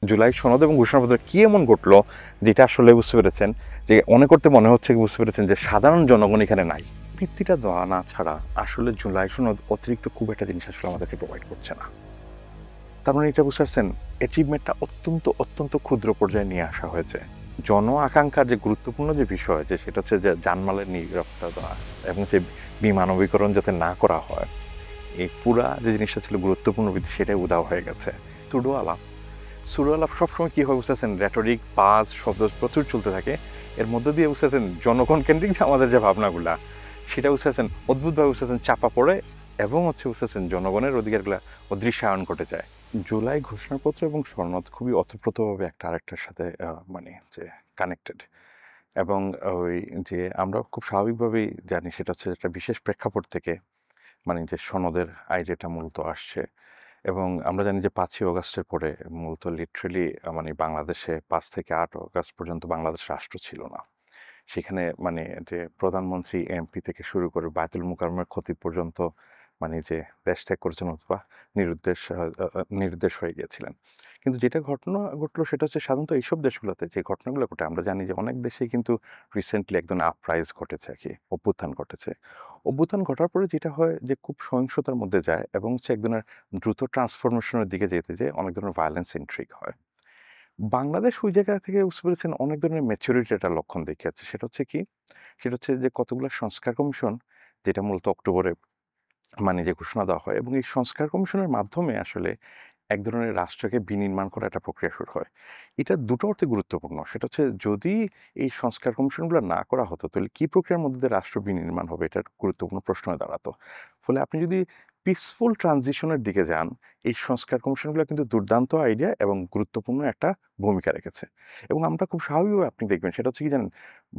জুলাই সনদ এবং ঘোষণাপত্রে কি এমন ঘটলো যেটা আসলে বুঝতে পেরেছেন যে অনেক করতে মনে হচ্ছে বুঝতে পেরেছেন যে সাধারণ জনগণ এখানে নাই। ভিত্তিটা দেওয়া না ছাড়া আসলে জুলাই সনদ অতিরিক্ত খুব একটা জিনিস আসলে আমাদেরকে প্রোভাইড করছে না। তার মানে এটা বুঝতে পারছেন, অ্যাচিভমেন্টটা অত্যন্ত অত্যন্ত ক্ষুদ্র পর্যায়ে নিয়ে আসা হয়েছে। জন আকাঙ্ক্ষার যে গুরুত্বপূর্ণ যে বিষয় যে সেটা হচ্ছে যে জানমালের নিরাপত্তা দেওয়া এবং যে বিমানবীকরণ যাতে না করা হয়, এই পুরা যে জিনিসটা ছিল গুরুত্বপূর্ণ সেটাই উধাও হয়ে গেছে। সুডো আলাপ সুডো আলাপ সবসময় কী হয় বুঝতেছেন, রেটরিক বাজ শব্দ প্রচুর চলতে থাকে। এর মধ্যে দিয়ে বুঝতেছেন জনগণ কেন্দ্রিক যে আমাদের যে ভাবনাগুলা সেটা বুঝতেছেন অদ্ভুতভাবে বুঝতেছেন চাপা পড়ে এবং হচ্ছে বুঝতেছেন জনগণের অধিকারগুলা অদৃশ্যায়ন ঘটে যায়। জুলাই ঘোষণাপত্র এবং সনদ খুবই ওতপ্রোতভাবে একটা আরেকটার সাথে মানে যে কানেক্টেড। এবং ওই যে আমরা খুব স্বাভাবিকভাবেই জানি সেটা হচ্ছে একটা বিশেষ প্রেক্ষাপট থেকে মানে যে সনদের আইডিয়াটা মূলত আসছে। এবং আমরা জানি যে ৫ই অগাস্টের পরে মূলত লিটারেলি মানে বাংলাদেশে ৫ থেকে ৮ অগাস্ট পর্যন্ত বাংলাদেশ রাষ্ট্র ছিল না। সেখানে মানে যে প্রধানমন্ত্রী, এমপি থেকে শুরু করে বায়তুল মোকাররমের খতিব পর্যন্ত মানে যে দেশ ত্যাগ করেছেন অথবা নিরুদ্দেশ হয়ে গিয়েছিলেন। কিন্তু যেটা ঘটনা ঘটলো সেটা হচ্ছে সাধারণত এইসব দেশগুলোতে যে ঘটনাগুলো ঘটে আমরা জানি যে অনেক দেশেই কিন্তু রিসেন্টলি একদম আপরাইজ ঘটেছে আরকি, অভ্যুত্থান ঘটেছে। অভ্যুত্থান ঘটার পরে যেটা হয় যে খুব সহিংসতার মধ্যে যায় এবং হচ্ছে এক ধরনের দ্রুত ট্রান্সফরমেশন এর দিকে যেতে যেয়ে অনেক ধরনের ভায়োলেন্স ইনট্রিগ হয়। বাংলাদেশ ওই জায়গা থেকে বুঝতে পেরেছেন অনেক ধরনের ম্যাচুরিটি একটা লক্ষণ দেখিয়েছে। সেটা হচ্ছে কি? সেটা হচ্ছে যে কতগুলা সংস্কার কমিশন যেটা মূলত অক্টোবরে মানে যে ঘোষণা দেওয়া হয় এবং এই সংস্কার কমিশনের মাধ্যমে আসলে এক ধরনের রাষ্ট্রকে বিনির্মাণ করার একটা প্রক্রিয়া শুরু হয়। এটা দুটো অর্থে গুরুত্বপূর্ণ। সেটা হচ্ছে যদি এই সংস্কার কমিশনগুলো না করা হতো তাহলে কি প্রক্রিয়ার মধ্যে দিয়ে রাষ্ট্র বিনির্মাণ হবে? এটা একটা গুরুত্বপূর্ণ প্রশ্ন হয়ে দাঁড়াতো। ফলে আপনি যদি পিসফুল ট্রানজিশন এর দিকে যান, এই সংস্কার কমিশনগুলো কিন্তু দুর্দান্ত আইডিয়া এবং গুরুত্বপূর্ণ একটা ভূমিকা রেখেছে। এবং আমরা খুব স্বাভাবিকভাবে আপনি দেখবেন সেটা হচ্ছে কি জানেন?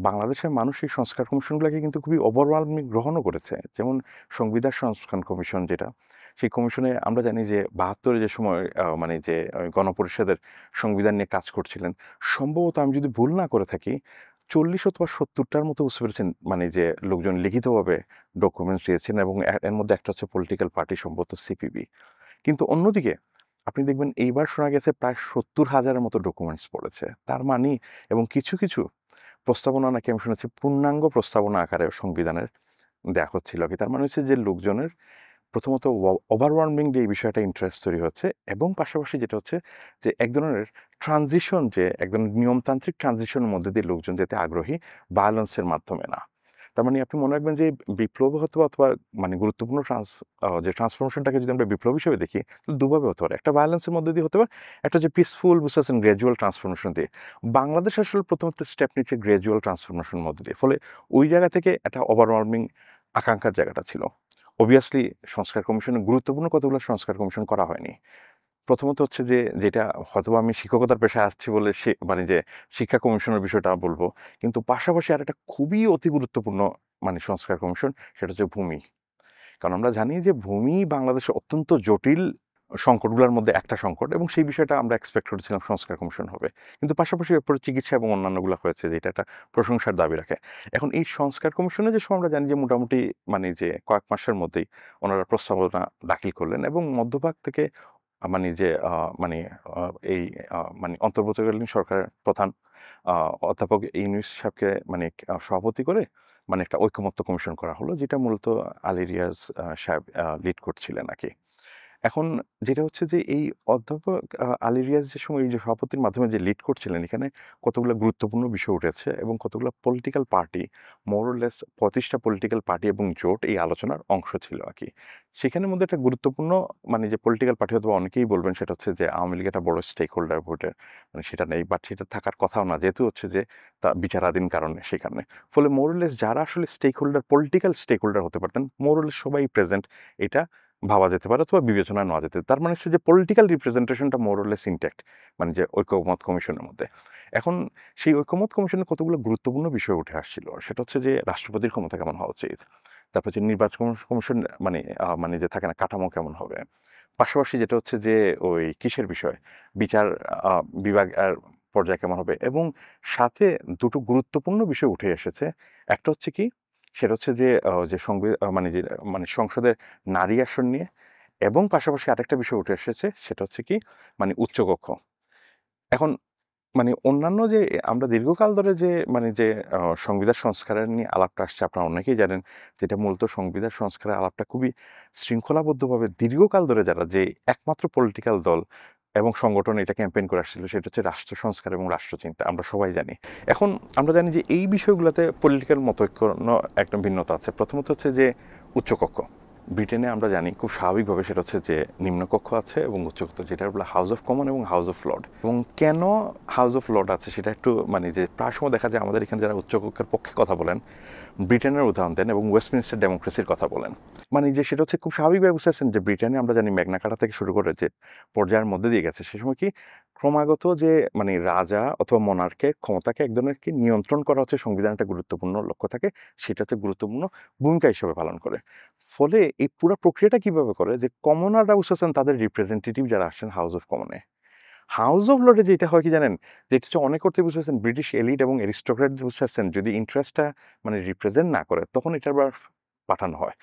বাংলাদেশের মানুষ এই সংস্কার কমিশনগুলোকে কিন্তু খুবই ওভারওয়েলমিং গ্রহণও করেছে। যেমন সংবিধান সংস্কার কমিশন যেটা, সেই কমিশনে আমরা জানি যে ৭২ এ যে সময় মানে যে গণপরিষদের সংবিধান নিয়ে কাজ করছিলেন, সম্ভবত আমি যদি ভুল না করে থাকি ৪০ অথবা ৭০ টার মতো বুঝতে পেরেছেন মানে যে লোকজন লিখিতভাবে ডকুমেন্টস দিয়েছেন এবং এর মধ্যে একটা হচ্ছে পলিটিক্যাল পার্টি সম্ভবত সিপিবি। কিন্তু অন্যদিকে আপনি দেখবেন এইবার শোনা গেছে প্রায় ৭০,০০০ এর মতো ডকুমেন্টস পড়েছে। তার মানে এবং কিছু, কিছু প্রস্তাবনা নাকি আমি শুনেছি পূর্ণাঙ্গ প্রস্তাবনা আকারে সংবিধানের দেয়া হচ্ছিল আরকি। তার মানে হচ্ছে যে লোকজনের প্রথমত ওভারওয়ার্মিং যে এই বিষয়টা ইন্টারেস্ট তৈরি হচ্ছে এবং পাশাপাশি যেটা হচ্ছে যে এক ধরনের ট্রানজিশন যে এক ধরনের নিয়মতান্ত্রিক ট্রানজিশনের মধ্যে দিয়ে লোকজন যেতে আগ্রহী, ভায়োলেন্সের মাধ্যমে না। তার মানে আপনি মনে রাখবেন যে বিপ্লব হতে অথবা মানে গুরুত্বপূর্ণ যে ট্রান্সফরমেশনটাকে যদি আমরা বিপ্লব হিসেবে দেখি, তাহলে দুভাবে হতে পারে। একটা ভায়োলেন্সের মধ্যে দিয়ে হতে পারে, একটা যে পিসফুল বুঝতেছেন গ্র্যাজুয়াল ট্রান্সফরমেশন দিয়ে। বাংলাদেশ আসলে প্রথমত স্টেপ নিচ্ছে গ্র্যাজুয়াল ট্রান্সফরমেশনের মধ্যে দিয়ে। ফলে ওই জায়গা থেকে একটা ওভারওয়ার্মিং আকাঙ্ক্ষার জায়গাটা ছিল। অবভিয়াসলি সংস্কার কমিশনে গুরুত্বপূর্ণ কতগুলো সংস্কার কমিশন করা হয়নি। প্রথমত হচ্ছে যে যেটা হয়তোবা আমি শিক্ষকতার পেশায় আসছি বলে মানে যে শিক্ষা কমিশনের বিষয়টা বলব। কিন্তু পাশাপাশি আরেকটা খুবই অতি গুরুত্বপূর্ণ মানে সংস্কার কমিশন সেটা হচ্ছে ভূমি। কারণ আমরা জানি যে ভূমি বাংলাদেশের অত্যন্ত জটিল সংকটগুলোর মধ্যে একটা সংকট এবং সেই বিষয়টা আমরা এক্সপেক্ট করেছিলাম সংস্কার কমিশন হবে। কিন্তু পাশাপাশি এরপরে চিকিৎসা এবং অন্যান্যগুলো হয়েছে যেটা একটা প্রশংসার দাবি রাখে। এখন এই সংস্কার কমিশনে যে সময় আমরা জানি যে মোটামুটি মানে যে কয়েক মাসের মধ্যেই ওনারা প্রস্তাবনা দাখিল করলেন এবং মধ্যভাগ থেকে মানে যে মানে আ এই মানে অন্তর্বর্তীকালীন সরকারের প্রধান আ অধ্যাপক ইউনূস সাহেবকে মানে সভাপতি করে মানে একটা ঐকমত্য কমিশন করা হলো যেটা মূলত আলী রিয়াজ সাহেব লিড করছিলেন আরকি। এখন যেটা হচ্ছে যে এই অধ্যাপক আলী রিয়াজ যে সময় এই যে সভাপতির মাধ্যমে যে লিড করছিলেন এখানে কতগুলো গুরুত্বপূর্ণ বিষয় উঠেছে এবং কতগুলো political party more or less ২৫ টা পলিটিক্যাল পার্টি এবং জোট এই আলোচনার অংশ ছিল আরকি। সেখানের মধ্যে একটা গুরুত্বপূর্ণ মানে যে পলিটিক্যাল পার্টি হয়তোবা অনেকেই বলবেন সেটা হচ্ছে যে আওয়ামী লীগ একটা বড় স্টেক হোল্ডার ভোটের মানে সেটা নেই বাট সেটা থাকার কথাও না যেহেতু হচ্ছে যে তা বিচারাধীন কারণে সেখানে। ফলে মোর অর লেস যারা আসলে stakeholder political stakeholder হতে পারতেন মোর অর লেস সবাই প্রেজেন্ট এটা ভাবা যেতে পারে অথবা বিবেচনায় নেওয়া যেতে তার মানে হচ্ছে যে পলিটিক্যাল রিপ্রেজেন্টেশনটা মোর অর লেস ইনট্যাক্ট মানে যে ঐকমত্য কমিশনের মধ্যে। এখন সেই ঐকমত্য কমিশনে কতগুলো গুরুত্বপূর্ণ বিষয় উঠে আসছিল। সেটা হচ্ছে যে রাষ্ট্রপতির ক্ষমতা কেমন হওয়া উচিত। তারপর হচ্ছে নির্বাচন কমিশন মানে মানে যে থাকে না কাঠামো কেমন হবে। পাশাপাশি যেটা হচ্ছে যে ওই কিসের বিষয়? বিচার আ বিভাগ পর্যায় কেমন হবে এবং সাথে দুটো গুরুত্বপূর্ণ বিষয় উঠে এসেছে। একটা হচ্ছে কি? সেটা হচ্ছে যে যে মানে যে মানে সংসদের নারী আসন নিয়ে এবং পাশাপাশি আরেকটা বিষয় উঠে এসেছে সেটা হচ্ছে কি? মানে উচ্চকক্ষ। এখন মানে অন্যান্য যে আমরা দীর্ঘকাল ধরে যে মানে যে সংবিধান সংস্কারের নিয়ে আলাপটা আসছে, আপনারা অনেকেই জানেন যেটা মূলত সংবিধান সংস্কারের আলাপটা খুবই শৃঙ্খলাবদ্ধভাবে দীর্ঘকাল ধরে যারা যে একমাত্র পলিটিক্যাল দল এবং সংগঠন এটা ক্যাম্পেইন করে আসছিল সেটা হচ্ছে রাষ্ট্র সংস্কার এবং রাষ্ট্রচিন্তা, আমরা সবাই জানি। এখন আমরা জানি যে এই বিষয়গুলোতে পলিটিক্যাল মতৈক্য একটা ভিন্নতা আছে। প্রথমত হচ্ছে যে উচ্চকক্ষ, ব্রিটেনে আমরা জানি খুব স্বাভাবিকভাবে সেটা হচ্ছে যে নিম্নকক্ষ আছে এবং উচ্চকক্ষ, যেটা বলে হাউস অফ কমন এবং হাউস অফ লর্ড। এবং কেন হাউস অফ লর্ড আছে সেটা একটু মানে যে প্রায় সময় দেখা যায় আমাদের এখানে যারা উচ্চকক্ষের পক্ষে কথা বলেন ব্রিটেনের উদাহরণ দেন এবং ওয়েস্টমিনস্টার ডেমোক্রেসির কথা বলেন। মানে যে সেটা হচ্ছে খুব স্বাভাবিকভাবে বুঝতেছেন যে ব্রিটেনে আমরা জানি ম্যাগনা কার্টা থেকে শুরু করে যে পর্যায়ের মধ্যে দিয়ে গেছে সে সময় কি ক্রমাগত যে মানে রাজা অথবা মনার্কের ক্ষমতাকে এক ধরনের কি নিয়ন্ত্রণ করা হচ্ছে সংবিধান একটা গুরুত্বপূর্ণ লক্ষ্য থাকে, সেটা হচ্ছে গুরুত্বপূর্ণ ভূমিকা হিসেবে পালন করে। ফলে এই পুরো প্রক্রিয়াটা কিভাবে করে যে কমনাররা বুঝতেছেন তাদের রিপ্রেজেন্টেটিভ যারা আসছেন হাউস অফ কমনে। হাউস অফ লর্ডে যেটা হয় কি জানেন, যেটা হচ্ছে অনেক করতে বুঝতেছেন ব্রিটিশ এলিট এবং অ্যারিস্টোক্রেট বুঝতেছেন যদি ইন্টারেস্টটা মানে রিপ্রেজেন্ট না করে তখন এটার আবার পাঠানো হয়।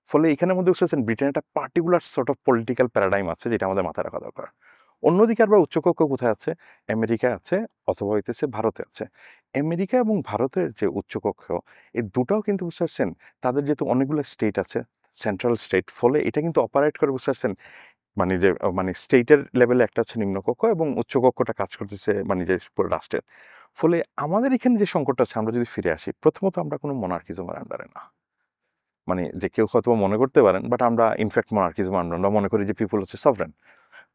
ফলে এখানের মধ্যে বুঝতেছেন ব্রিটেনের একটা particular sort of political paradigm আছে যেটা আমাদের মাথায় রাখা দরকার। অন্যদিকে আবার উচ্চকক্ষ কোথায় আছে? আমেরিকায় আছে অথবা হইতেছে ভারতে আছে। আমেরিকা এবং ভারতের যে উচ্চকক্ষ এই দুটাও কিন্তু বুঝতে পারছেন তাদের যেহেতু অনেকগুলো স্টেট আছে, সেন্ট্রাল স্টেট, ফলে এটা কিন্তু অপারেট করে বুঝতে পারছেন মানে যে মানে স্টেটের লেভেলে একটা হচ্ছে নিম্নকক্ষ এবং উচ্চকক্ষটা কাজ করতেছে মানে যে পুরো রাষ্ট্রের। ফলে আমাদের এখানে যে সংকটটা আছে আমরা যদি ফিরে আসি, প্রথমত আমরা কোনো মনার্কিজমের আন্ডারে না। মানে যে কেউ হয়তো মনে করতে পারেন বাট আমরা ইনফ্যাক্ট মনার্কিজম আমরা মনে করি যে পিপল হচ্ছে সভরেন।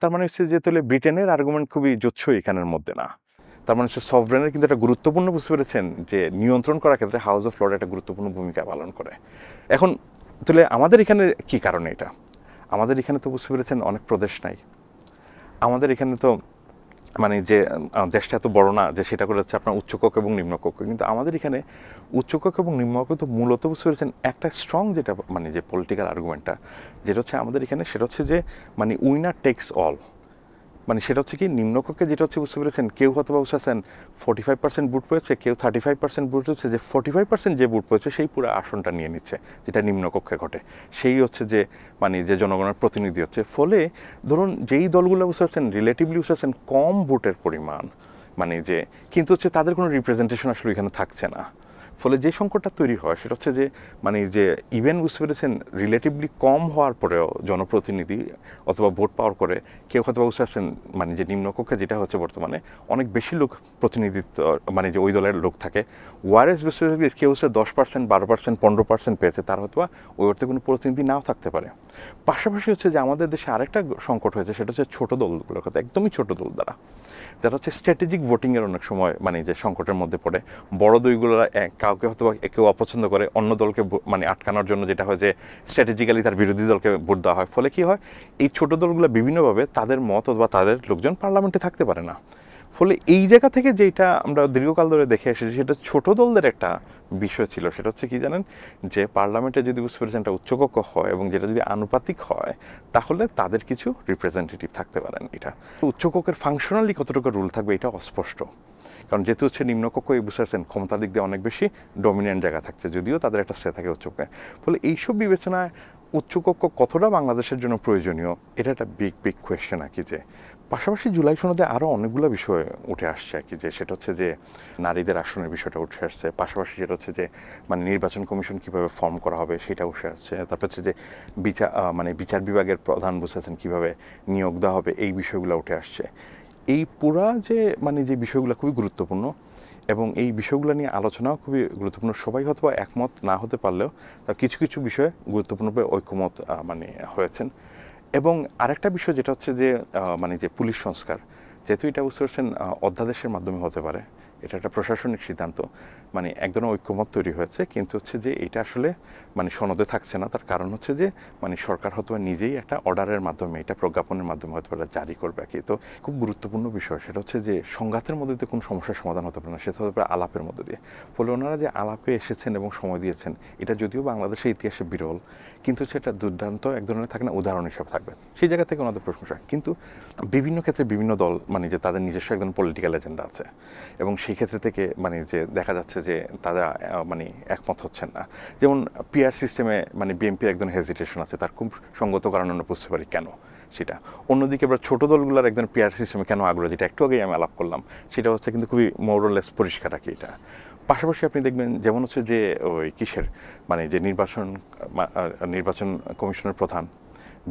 তার মানে হচ্ছে যে তাহলে ব্রিটেনের আর্গুমেন্ট খুবই জোচ্ছ এখানের মধ্যে না। তার মানে হচ্ছে সভরেনের কিন্তু একটা গুরুত্বপূর্ণ বুঝতে পেরেছেন যে নিয়ন্ত্রণ করার ক্ষেত্রে হাউস অফ লর্ড একটা গুরুত্বপূর্ণ ভূমিকা পালন করে। এখন তাহলে আমাদের এখানে কি কারণে এটা? আমাদের এখানে তো বুঝতে পেরেছেন অনেক প্রদেশ নাই। আমাদের এখানে তো মানে যে দেশটা এত বড় না যে সেটা করে হচ্ছে আপনার উচ্চকক্ষ এবং নিম্নকক্ষ, কিন্তু আমাদের এখানে উচ্চকক্ষ এবং নিম্নকক্ষ তো মূলত বুঝতে পেরেছেন একটা স্ট্রং যেটা মানে যে পলিটিক্যাল আর্গুমেন্টটা যেটা হচ্ছে আমাদের এখানে সেটা হচ্ছে যে মানে উইনার টেক্স অল। মানে সেটা হচ্ছে কি নিম্নকক্ষে যেটা হচ্ছে বুঝতে পেরেছেন কেউ হয়তো বা বুঝতেছেন 45% বুট পেয়েছে, কেউ 35% বুট হচ্ছে, যে 45% যে বুট পেয়েছে সেই পুরো আসনটা নিয়ে নিচ্ছে, যেটা নিম্নকক্ষে ঘটে। সেই হচ্ছে যে মানে যে জনগণের প্রতিনিধি হচ্ছে। ফলে ধরুন যেই দলগুলো বুঝতে পারছেন রিলেটিভলি বুঝতে পারছেন কম ভোটের পরিমাণ, মানে যে কিন্তু হচ্ছে তাদের কোনো রিপ্রেজেন্টেশন আসলে এখানে থাকছে না। ফলে যে সংকটটা তৈরি হয় সেটা হচ্ছে যে মানে যে ইভেন বুঝতে পেরেছেন রিলেটিভলি কম হওয়ার পরেও জনপ্রতিনিধি অথবা ভোট পাওয়ার করে কেউ হয়তো বুঝতে পারছেন মানে যে নিম্নকক্ষে যেটা হচ্ছে বর্তমানে অনেক বেশি লোক প্রতিনিধিত্ব মানে যে ওই দলের লোক থাকে, ওয়ারেস বেসিক্যালি কেউ হচ্ছে 10%, 12%, 15% পেয়েছে, তার হয়তো ওই অর্থে কোনো প্রতিনিধি নাও থাকতে পারে। পাশাপাশি হচ্ছে যে আমাদের দেশে আরেকটা সংকট হয়েছে সেটা হচ্ছে ছোট দলগুলোর কথা, একদমই ছোট দল দ্বারা যারা হচ্ছে স্ট্র্যাটেজিক ভোটিংয়ের অনেক সময় মানে যে সংকটের মধ্যে পড়ে। বড় দলগুলোরা কাউকে হয়তো কেউ অপছন্দ করে অন্য দলকে মানে আটকানোর জন্য, যেটা হয় যে স্ট্র্যাটেজিক্যালি তার বিরোধী দলকে ভোট দেওয়া হয়। ফলে কি হয় এই ছোট দলগুলো বিভিন্নভাবে তাদের মত অথবা তাদের লোকজন পার্লামেন্টে থাকতে পারে না। ফলে এই জায়গা থেকে যেটা আমরা দীর্ঘকাল ধরে দেখে এসেছি সেটা ছোট দলদের একটা বিষয় ছিল, সেটা হচ্ছে কি জানেন যে পার্লামেন্টে যদি বুঝতে পেরেছেন একটা উচ্চকক্ষ হয় এবং যেটা যদি আনুপাতিক হয় তাহলে তাদের কিছু রিপ্রেজেন্টেটিভ থাকতে পারেন। এটা উচ্চকক্ষের ফাংশনালি কতটুকু রুল থাকবে এটা অস্পষ্ট, কারণ যেহেতু হচ্ছে নিম্নকক্ষ এই বুঝতে পারছেন ক্ষমতার দিক দিয়ে অনেক বেশি ডমিনেন্ট জায়গা থাকছে, যদিও তাদের একটা সে থাকে উচ্চকক্ষে। ফলে এইসব বিবেচনায় উচ্চকক্ষ কতটা বাংলাদেশের জন্য প্রয়োজনীয় এটা একটা বিগ বিগ কোয়েশ্চেন আর কি। যে পাশাপাশি জুলাই সনদে আরও অনেকগুলো বিষয় উঠে আসছে আর কি, যে সেটা হচ্ছে যে নারীদের আসনের বিষয়টা উঠে আসছে, পাশাপাশি যেটা হচ্ছে যে মানে নির্বাচন কমিশন কীভাবে ফর্ম করা হবে সেটা উঠে আসছে, তারপর হচ্ছে যে বিচার বিভাগের প্রধান বুঝেছেন কীভাবে নিয়োগ দেওয়া হবে এই বিষয়গুলো উঠে আসছে। এই পুরা যে মানে যে বিষয়গুলো খুবই গুরুত্বপূর্ণ এবং এই বিষয়গুলো নিয়ে আলোচনাও খুবই গুরুত্বপূর্ণ। সবাই হয়তো একমত না হতে পারলেও কিছু কিছু বিষয়ে গুরুত্বপূর্ণভাবে ঐক্যমত মানে হয়েছেন। এবং আরেকটা বিষয় যেটা হচ্ছে যে মানে যে পুলিশ সংস্কার, যেহেতু এটা বুঝতে পারছেন অধ্যাদেশের মাধ্যমে হতে পারে, এটা একটা প্রশাসনিক সিদ্ধান্ত, মানে এক ধরনের ঐক্যমত তৈরি হয়েছে, কিন্তু হচ্ছে যে এটা আসলে মানে সনদে থাকছে না। তার কারণ হচ্ছে যে মানে সরকার হয়তো নিজেই একটা অর্ডারের মাধ্যমে এটা প্রজ্ঞাপনের মাধ্যমে হয়তো জারি করবে আর কি। তো খুব গুরুত্বপূর্ণ বিষয় সেটা হচ্ছে যে সংঘাতের মধ্যে দিয়ে কোনো সমস্যার সমাধান হতে পারে না, সেটা হতে পারে আলাপের মধ্যে দিয়ে। ফলে ওনারা যে আলাপে এসেছেন এবং সময় দিয়েছেন এটা যদিও বাংলাদেশের ইতিহাসে বিরল, কিন্তু সেটা দুর্দান্ত এক ধরনের থাকে না উদাহরণ হিসাবে থাকবে, সেই জায়গা থেকে ওনাদের প্রশংসা। কিন্তু বিভিন্ন ক্ষেত্রে বিভিন্ন দল মানে যে তাদের নিজস্ব একজন পলিটিক্যাল এজেন্ডা আছে এবং সেই ক্ষেত্রে থেকে মানে যে দেখা যাচ্ছে যে তারা মানে একমত হচ্ছেন না। যেমন পিআর সিস্টেমে মানে বিএনপির একজন হেজিটেশন আছে, তার খুব সঙ্গত কারণ আমরা বুঝতে পারি কেন। সেটা। অন্যদিকে এবার ছোট দলগুলোর একদম পিআর সিস্টেমে কেন আগ্রহ, যেটা একটু আগেই আমি আলাপ করলাম, সেটা হচ্ছে কিন্তু খুবই মোরলেস পরিষ্কার আর কি এটা। পাশাপাশি আপনি দেখবেন যেমন হচ্ছে যে ওই কিসের মানে যে নির্বাচন কমিশনের প্রধান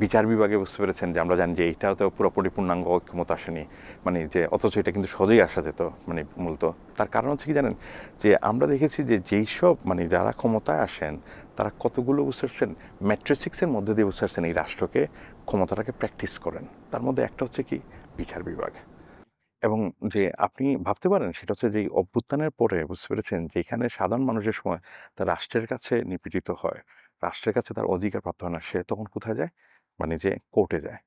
বিচার বিভাগে বুঝতে পেরেছেন যে আমরা জানি যে এইটাও তো পুরোপুরি পূর্ণাঙ্গ ঐক্যমত আসেনি, মানে যে অথচ এটা কিন্তু সহজেই আসা যেত, মানে মূলত তার কারণ হচ্ছে কি জানেন, যে আমরা দেখেছি যে যেই সব মানে যারা ক্ষমতায় আসেন তারা কতগুলো বুঝতে পারছেন ম্যাট্রিক্সের মধ্যে দিয়ে বুঝতে পারছেন এই রাষ্ট্রকে ক্ষমতাটাকে প্র্যাকটিস করেন। তার মধ্যে একটা হচ্ছে কি বিচার বিভাগ। এবং যে আপনি ভাবতে পারেন সেটা হচ্ছে যে এই অভ্যুত্থানের পরে বুঝতে পেরেছেন যে এখানে সাধারণ মানুষের সময় তার রাষ্ট্রের কাছে নিপীড়িত হয়, রাষ্ট্রের কাছে তার অধিকার প্রাপ্ত হয় না, সে তখন কোথায় যায়, মানে যে কোর্টে যায়।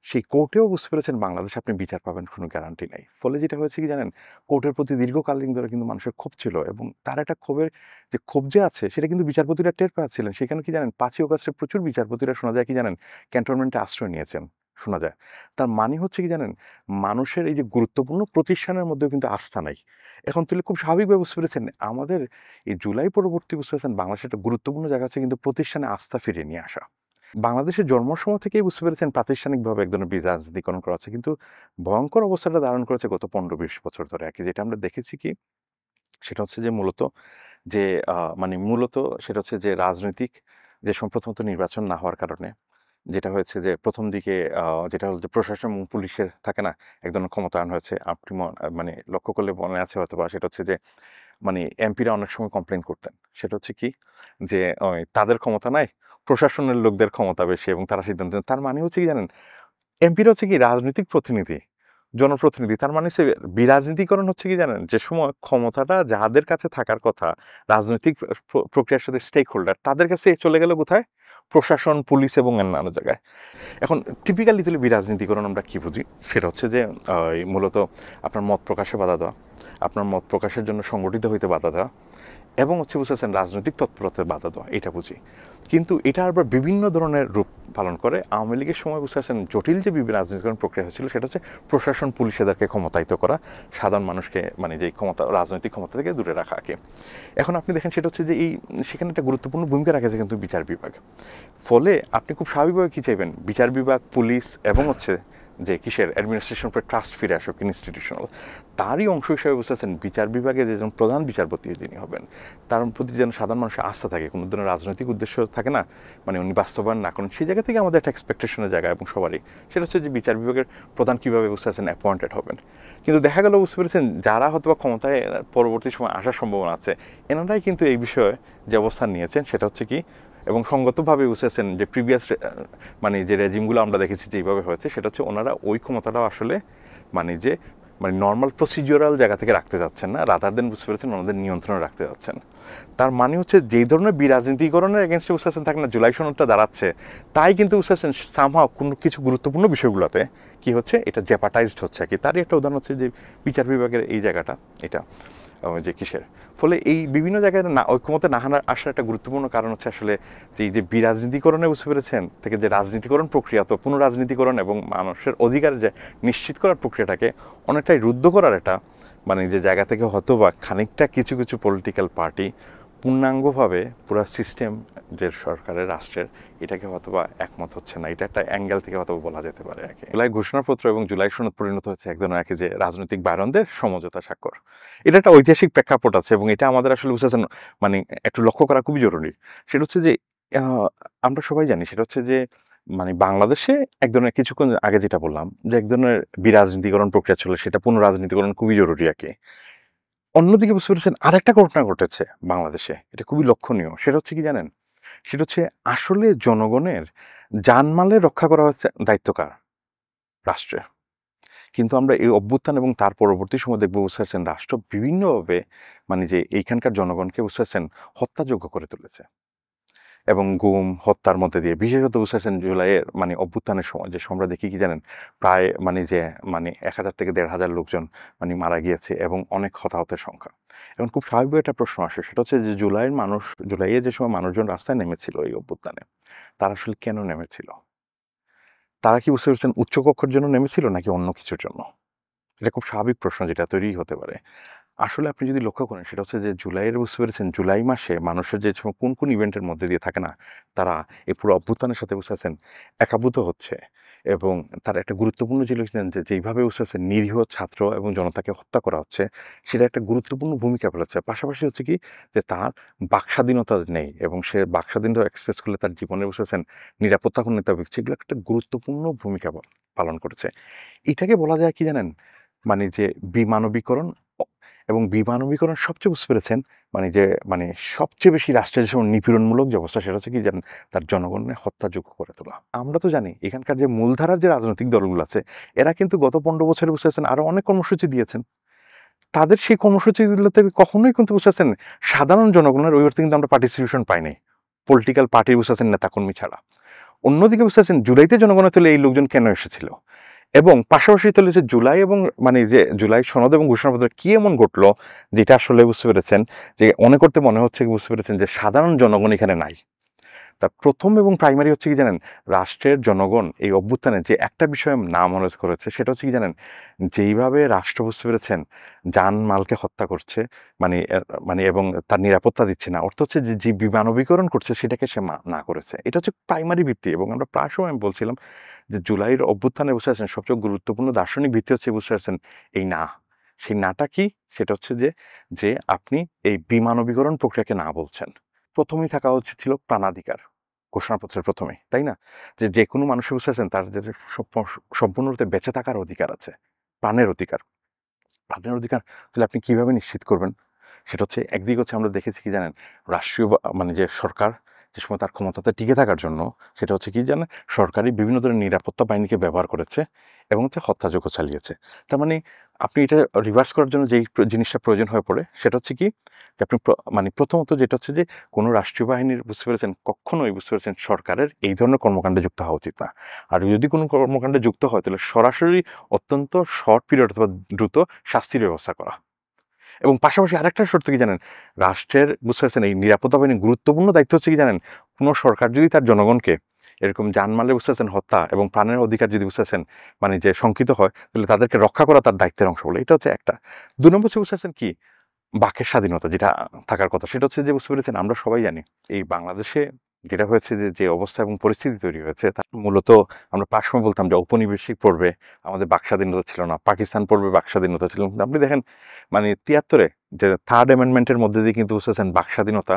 সেই কোর্টেও বুঝতে পেরেছেন বাংলাদেশে আপনি বিচার পাবেন কোনো গ্যারান্টি নাই। ফলে যেটা হয়েছে কি জানেন, কোর্টের প্রতি দীর্ঘকালীন ধরে কিন্তু মানুষের ক্ষোভ ছিল এবং তার একটা ক্ষোভ যে আছে সেটা কিন্তু বিচারপতিরা টের পাচ্ছিলেন। সেখানে কি জানেন ৫ই অগাস্টে প্রচুর বিচারপতিরা শোনা যায় কি জানেন ক্যান্টনমেন্টে আশ্রয় নিয়েছেন শোনা যায়। তার মানে হচ্ছে কি জানেন, মানুষের এই যে গুরুত্বপূর্ণ প্রতিষ্ঠানের মধ্যেও কিন্তু আস্থা নাই। এখন তাহলে খুব স্বাভাবিকভাবে বুঝতে পেরেছেন আমাদের এই জুলাই পরবর্তী বুঝতে পেরেছেন বাংলাদেশের একটা গুরুত্বপূর্ণ জায়গা আছে কিন্তু প্রতিষ্ঠানে আস্থা ফিরিয়ে নিয়ে আসা। বাংলাদেশের জন্মের সময় থেকেই বুঝতে পেরেছেন প্রাতিষ্ঠানিকভাবে এক ধরনের রাজনীতিকরণ করা হচ্ছে। কিন্তু ভয়ংকর অবস্থাটা ধারণ করেছে গত ১৫-২০ বছর ধরে আরকি। যেটা আমরা দেখেছি কি, সেটা হচ্ছে যে যে মানে মূলত সেটা হচ্ছে যে রাজনৈতিক যে প্রথমত নির্বাচন না হওয়ার কারণে যেটা হয়েছে যে ১ম দিকে যেটা হলো যে প্রশাসন এবং পুলিশের থাকে না? এক ধরনের ক্ষমতায়ন হয়েছে। আপনি মানে লক্ষ্য করলে মনে আছে হয়তোবা, সেটা হচ্ছে যে মানে এমপিরা অনেক সময় কমপ্লেইন করতেন। সেটা হচ্ছে কি? যে তাদের ক্ষমতা নাই, প্রশাসনের লোকদের ক্ষমতা বেশি এবং তারা সিদ্ধান্ত নেন। তার মানে হচ্ছে কি জানেন? এমপিরা হচ্ছে কি রাজনৈতিক প্রতিনিধি, জনপ্রতিনিধি। তার মানে হচ্ছে বিরাজনীতিকরণ হচ্ছে কি জানেন? যে সময় ক্ষমতাটা যাদের কাছে থাকার কথা, রাজনৈতিক প্রক্রিয়ার সাথে স্টেক হোল্ডার, তাদের কাছে চলে গেল কোথায়? প্রশাসন, পুলিশ এবং অন্যান্য জায়গায়। এখন টিপিক্যালি তাহলে বিরাজনীতিকরণ আমরা কি বুঝি? সেটা হচ্ছে যে মূলত আপনার মত প্রকাশে বাধা দেওয়া, আপনার মত প্রকাশের জন্য সংগঠিত হইতে বাধা দেওয়া এবং হচ্ছে বুঝেছেন রাজনৈতিক তৎপরতায় বাধা দেওয়া, এটা বুঝি। কিন্তু এটা আবার বিভিন্ন ধরনের রূপ পালন করে। আওয়ামী লীগের সময় বুঝতে পারছেন জটিল যে রাজনীতিকরণ প্রক্রিয়া হয়েছিল সেটা হচ্ছে প্রশাসন, পুলিশ এদেরকে ক্ষমতায়িত করা, সাধারণ মানুষকে মানে যে ক্ষমতা, রাজনৈতিক ক্ষমতা থেকে দূরে রাখা আগে। এখন আপনি দেখেন সেটা হচ্ছে যে সেখানে একটা গুরুত্বপূর্ণ ভূমিকা রাখেছে কিন্তু বিচার বিভাগ। ফলে আপনি খুব স্বাভাবিকভাবে কী চাইবেন, বিচার বিভাগ, পুলিশ এবং হচ্ছে যে কিসের অ্যাডমিনিস্ট্রেশন উপরে ট্রাস্ট ফিরে আসুক, ইনস্টিটিউশনাল। তারই অংশ হিসেবে বুঝতেছেন বিচার বিভাগে যেজন প্রধান বিচারপতি যিনি হবেন তার প্রতি যেন সাধারণ মানুষের আস্থা থাকে, কোনো ধরনের রাজনৈতিক উদ্দেশ্য থাকে না, মানে উনি বাস্তবায়ন না করেন, সেই জায়গা থেকে আমাদের একটা এক্সপেকটেশনের জায়গা এবং সবারই সেটা হচ্ছে যে বিচার বিভাগের প্রধান কীভাবে বুঝতে পারছেন অ্যাপয়েন্টেড হবেন। কিন্তু দেখা গেল বুঝতে পেরেছেন যারা হয়তো ক্ষমতায় পরবর্তী সময় আসার সম্ভাবনা আছে এনারাই কিন্তু এই বিষয়ে যে অবস্থান নিয়েছেন সেটা হচ্ছে কি, এবং সঙ্গতভাবে বুঝেছেন যে প্রিভিয়াস মানে যে রেজিমগুলো আমরা দেখেছি যে এইভাবে হয়েছে, সেটা হচ্ছে ওনারা ওই ক্ষমতাটাও আসলে মানে যে মানে নর্মাল প্রসিডিউরাল জায়গা থেকে রাখতে যাচ্ছেন না, রাদার দেন বুঝতে পেরেছেন ওনাদের নিয়ন্ত্রণে রাখতে যাচ্ছেন। তার মানে হচ্ছে যেই ধরনের বিরাজনীতিকরণের এগেনস্টে বুঝতে পারছেন থাকে না জুলাই সনদটা দাঁড়াচ্ছে, তাই কিন্তু বুঝতে পারছেন সামহাও কোনো কিছু গুরুত্বপূর্ণ বিষয়গুলোতে কি হচ্ছে, এটা জেপাটাইজড হচ্ছে আর কি। তারই একটা উদাহরণ হচ্ছে যে বিচার বিভাগের এই জায়গাটা, এটা যে কিসের ফলে এই বিভিন্ন জায়গায় না ঐক্যমতে না আসার একটা গুরুত্বপূর্ণ কারণ হচ্ছে আসলে যে এই যে বিরাজনীতিকরণে বুঝতে পেরেছেন থেকে যে রাজনীতিকরণ প্রক্রিয়া, তো পুনঃরাজনীতিকরণ এবং মানুষের অধিকার যে নিশ্চিত করার প্রক্রিয়াটাকে অনেকটাই রুদ্ধ করার একটা মানে যে জায়গা থেকে হয়তো বা খানিকটা কিছু কিছু পলিটিক্যাল পার্টি পূর্ণাঙ্গভাবে পুরো সিস্টেম যে সরকারের রাষ্ট্রের এটাকে হয়তো বা একমত হচ্ছে না, এটা একটা অ্যাঙ্গেল থেকে হয়তো বলা যেতে পারে আর কি। জুলাই ঘোষণাপত্র এবং জুলাই সনদ পরিণত হচ্ছে এক ধরনের যে রাজনৈতিক বাইরনদের সমঝোতা স্বাক্ষর। এটা একটা ঐতিহাসিক প্রেক্ষাপট আছে এবং এটা আমাদের আসলে বুঝতেছেন মানে একটু লক্ষ্য করা খুবই জরুরি। সেটা হচ্ছে যে আমরা সবাই জানি সেটা হচ্ছে যে মানে বাংলাদেশে এক ধরনের কিছুক্ষণ আগে যেটা বললাম যে এক ধরনের বিরাজনীতিকরণ প্রক্রিয়া ছিল, সেটা পুনঃরাজনীতিকরণ খুবই জরুরি আর কি। অন্যদিকে বুঝতে পেরেছেন আরেকটা ঘটনা ঘটেছে বাংলাদেশে, এটা খুবই লক্ষণীয়। সেটা হচ্ছে কি জানেন, সেটা হচ্ছে আসলে জনগণের জানমালের রক্ষা করা হচ্ছে দায়িত্ব কার? রাষ্ট্রের। কিন্তু আমরা এই অভ্যুত্থান এবং তার পরবর্তী সময় দেখব বুঝতে পারছেন রাষ্ট্র বিভিন্নভাবে মানে যে এইখানকার জনগণকে বুঝতে পারছেন হত্যাযোগ্য করে তুলেছে এবং গুম হত্যার মধ্যে দিয়ে বিশেষত বুঝতে পারছেন জুলাইয়ের মানে অভ্যুত্থানের সময় যে আমরা দেখি কি জানেন প্রায় মানে যে মানে ১,০০০ থেকে ১,৫০০ লোকজন মানে মারা গিয়েছে এবং অনেক হতাহতের সংখ্যা। এখন খুব স্বাভাবিক একটা প্রশ্ন আসে, সেটা হচ্ছে যে জুলাইয়ে যে সময় মানুষজন রাস্তায় নেমেছিল এই অভ্যুত্থানে, তারা আসলে কেন নেমেছিল? তারা কি বুঝতে পেরেছেন উচ্চকক্ষের জন্য নেমেছিল নাকি অন্য কিছুর জন্য? এটা খুব স্বাভাবিক প্রশ্ন যেটা তৈরি হতে পারে। আসলে আপনি যদি লক্ষ্য করেন সেটা হচ্ছে যে জুলাইয়ের বুঝতে পেরেছেন জুলাই মাসে মানুষের যে সময় কোন ইভেন্টের মধ্যে দিয়ে থাকে না, তারা এই পুরো অভ্যুত্থানের সাথে বুঝতে পারছেন একাভূত হচ্ছে এবং তার একটা গুরুত্বপূর্ণ ছিল যে যেইভাবে বুঝতেছে নিরীহ ছাত্র এবং জনতাকে হত্যা করা হচ্ছে সেটা একটা গুরুত্বপূর্ণ ভূমিকা ফেলেছে। পাশাপাশি হচ্ছে কি যে তার বাকস্বাধীনতা নেই এবং সে বাকস্বাধীনতা এক্সপ্রেস করলে তার জীবনে বুঝতেছেন নিরাপত্তাহীনতা সেগুলো একটা গুরুত্বপূর্ণ ভূমিকা পালন করেছে। এটাকে বলা যায় কি জানেন, মানে যে বিমানবীকরণ এবং বিমানবীকরণ সবচেয়ে বুঝতে পেরেছেন মানে সবচেয়ে বেশি রাষ্ট্রের যে নিপীড়নমূলক যে অবস্থা সেটা হচ্ছে কি জানেন, তার জনগণের হত্যাযোগ্য করে তোলা। আমরা তো জানি এখানকার যে মূলধারার যে রাজনৈতিক দলগুলো আছে এরা কিন্তু গত 15 বছরে বুঝতে পারছেন আরো অনেক কর্মসূচি দিয়েছেন। তাদের সেই কর্মসূচিগুলোতে কখনোই কিন্তু বুঝতে পারছেন সাধারণ জনগণের ওই অর্থে কিন্তু আমরা পার্টিসিপেশন পাই নাই, পলিটিক্যাল পার্টির বুঝতে পারছেন নেতাকর্মী ছাড়া। অন্যদিকে বুঝতে পারছেন জুলাইতে জনগণের তলে এই লোকজন কেন এসেছিল এবং পাশাপাশি তলে যে জুলাই এবং মানে যে জুলাই সনদ এবং ঘোষণাপত্র কি এমন ঘটলো যেটা আসলে বুঝতে পেরেছেন যে অনেক করতে মনে হচ্ছে বুঝতে পেরেছেন যে সাধারণ জনগণ এখানে নাই। তার প্রথম এবং প্রাইমারি হচ্ছে কি জানেন, রাষ্ট্রের জনগণ এই অভ্যুত্থানে যে একটা বিষয়ে নাম উল্লেখ করেছে সেটা হচ্ছে কি জানেন, যেইভাবে রাষ্ট্র বুঝতে পেরেছেন জানমালকে হত্যা করছে মানে এবং তার নিরাপত্তা দিচ্ছে না, অর্থ হচ্ছে যে বিমানবীকরণ করছে সেটাকে সে না করেছে। এটা হচ্ছে প্রাইমারি ভিত্তি। এবং আমরা প্রায় সময় আমি বলছিলাম যে জুলাইয়ের অভ্যুত্থানে বুঝতে পারছেন সবচেয়ে গুরুত্বপূর্ণ দার্শনিক ভিত্তি হচ্ছে বুঝতে পারছেন এই না। সেই নাটা কি, সেটা হচ্ছে যে আপনি এই বিমানবীকরণ প্রক্রিয়াকে না বলছেন। প্রথমেই থাকা ছিল প্রাণাধিকার ঘোষণাপত্রের প্রথমে, তাই না? যে কোনো মানুষের বুঝতে পারছেন তার যে সম্পূর্ণরূপে বেঁচে থাকার অধিকার আছে, প্রাণের অধিকার। প্রাণের অধিকার তাহলে আপনি কিভাবে নিশ্চিত করবেন? সেটা হচ্ছে একদিকে হচ্ছে আমরা দেখেছি কি জানেন, রাষ্ট্রীয় মানে যে সরকার যে সময় তার ক্ষমতাতে টিকে থাকার জন্য সেটা হচ্ছে কি জানেন, সরকারি বিভিন্ন ধরনের নিরাপত্তা বাহিনীকে ব্যবহার করেছে এবং হচ্ছে হত্যাযজ্ঞ চালিয়েছে। তার মানে আপনি এটা রিভার্স করার জন্য যেই জিনিসটা প্রয়োজন হয়ে পড়ে সেটা হচ্ছে কি যে আপনি মানে প্রথমত যেটা হচ্ছে যে কোনো রাষ্ট্রীয় বাহিনীর বুঝতে পেরেছেন কখনোই বুঝতে পেরেছেন সরকারের এই ধরনের কর্মকাণ্ডে যুক্ত হওয়া উচিত না। আর যদি কোনো কর্মকাণ্ডে যুক্ত হয় তাহলে সরাসরি অত্যন্ত শর্ট পিরিয়ড অথবা দ্রুত শাস্তির ব্যবস্থা করা। এবং পাশাপাশি আরেকটা শর্ত কি জানেন, রাষ্ট্রের বুঝতে পারছেন এই নিরাপত্তা বাহিনীর গুরুত্বপূর্ণ দায়িত্ব হচ্ছে কি জানেন, কোনো সরকার যদি তার জনগণকে এরকম জানমালে বুঝতে পারছেন হত্যা এবং প্রাণের অধিকার যদি বুঝতে পারছেন মানে যে শঙ্কিত হয় তাহলে তাদেরকে রক্ষা করা তার দায়িত্বের অংশ বলে। এটা হচ্ছে একটা। 2 নম্বর হচ্ছে বুঝতে পারছেন কি, বাকের স্বাধীনতা যেটা থাকার কথা সেটা হচ্ছে যে বুঝতে পেরেছেন আমরা সবাই জানি এই বাংলাদেশে যেটা হয়েছে যে অবস্থা এবং পরিস্থিতি তৈরি হয়েছে তা মূলত আমরা প্রায় সময় বলতাম যে ঔপনিবেশিক পর্বে আমাদের বাক স্বাধীনতা ছিল না, পাকিস্তান পর্বে বাক স্বাধীনতা ছিল। কিন্তু আপনি দেখেন মানে 73-এ যে 3rd অ্যামেন্ডমেন্টের মধ্যে দিয়ে কিন্তু বুঝতেছেন বাক স্বাধীনতা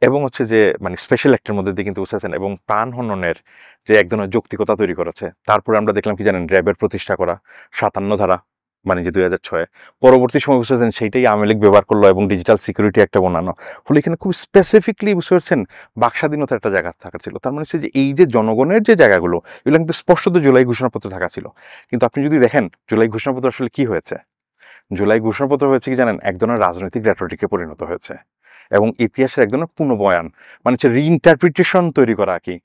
এবং হচ্ছে যে মানে স্পেশাল অ্যাক্টের মধ্যে দিয়ে কিন্তু বুঝতেছেন এবং প্রাণ হননের যে এক ধরনের যৌক্তিকতা তৈরি করেছে। তারপরে আমরা দেখলাম কি জানেন, র্যাবের প্রতিষ্ঠা করা, 57 ধারা মানে যে 2006 পরবর্তী সময় বুঝতে পারছেন সেইটাই আওয়ামী লীগ ব্যবহার করলো এবং ডিজিটাল সিকিউরিটি একটা বানানো। ফলে এখানে খুব স্পেসিফিকলি বুঝতে পারছেন বাক স্বাধীনতার একটা জায়গা থাকার ছিল। তার মানে হচ্ছে যে এই যে জনগণের যে জায়গাগুলো এগুলো কিন্তু স্পষ্টত জুলাই ঘোষণাপত্র থাকা ছিল। কিন্তু আপনি যদি দেখেন জুলাই ঘোষণাপত্র আসলে কি হয়েছে, জুলাই ঘোষণাপত্র হয়েছে কি জানেন, এক ধরনের রাজনৈতিক রেটরিকে পরিণত হয়েছে এবং ইতিহাসের এক ধরনের পুনর্বয়ান মানে হচ্ছে রিইন্টারপ্রিটেশন তৈরি করা। কি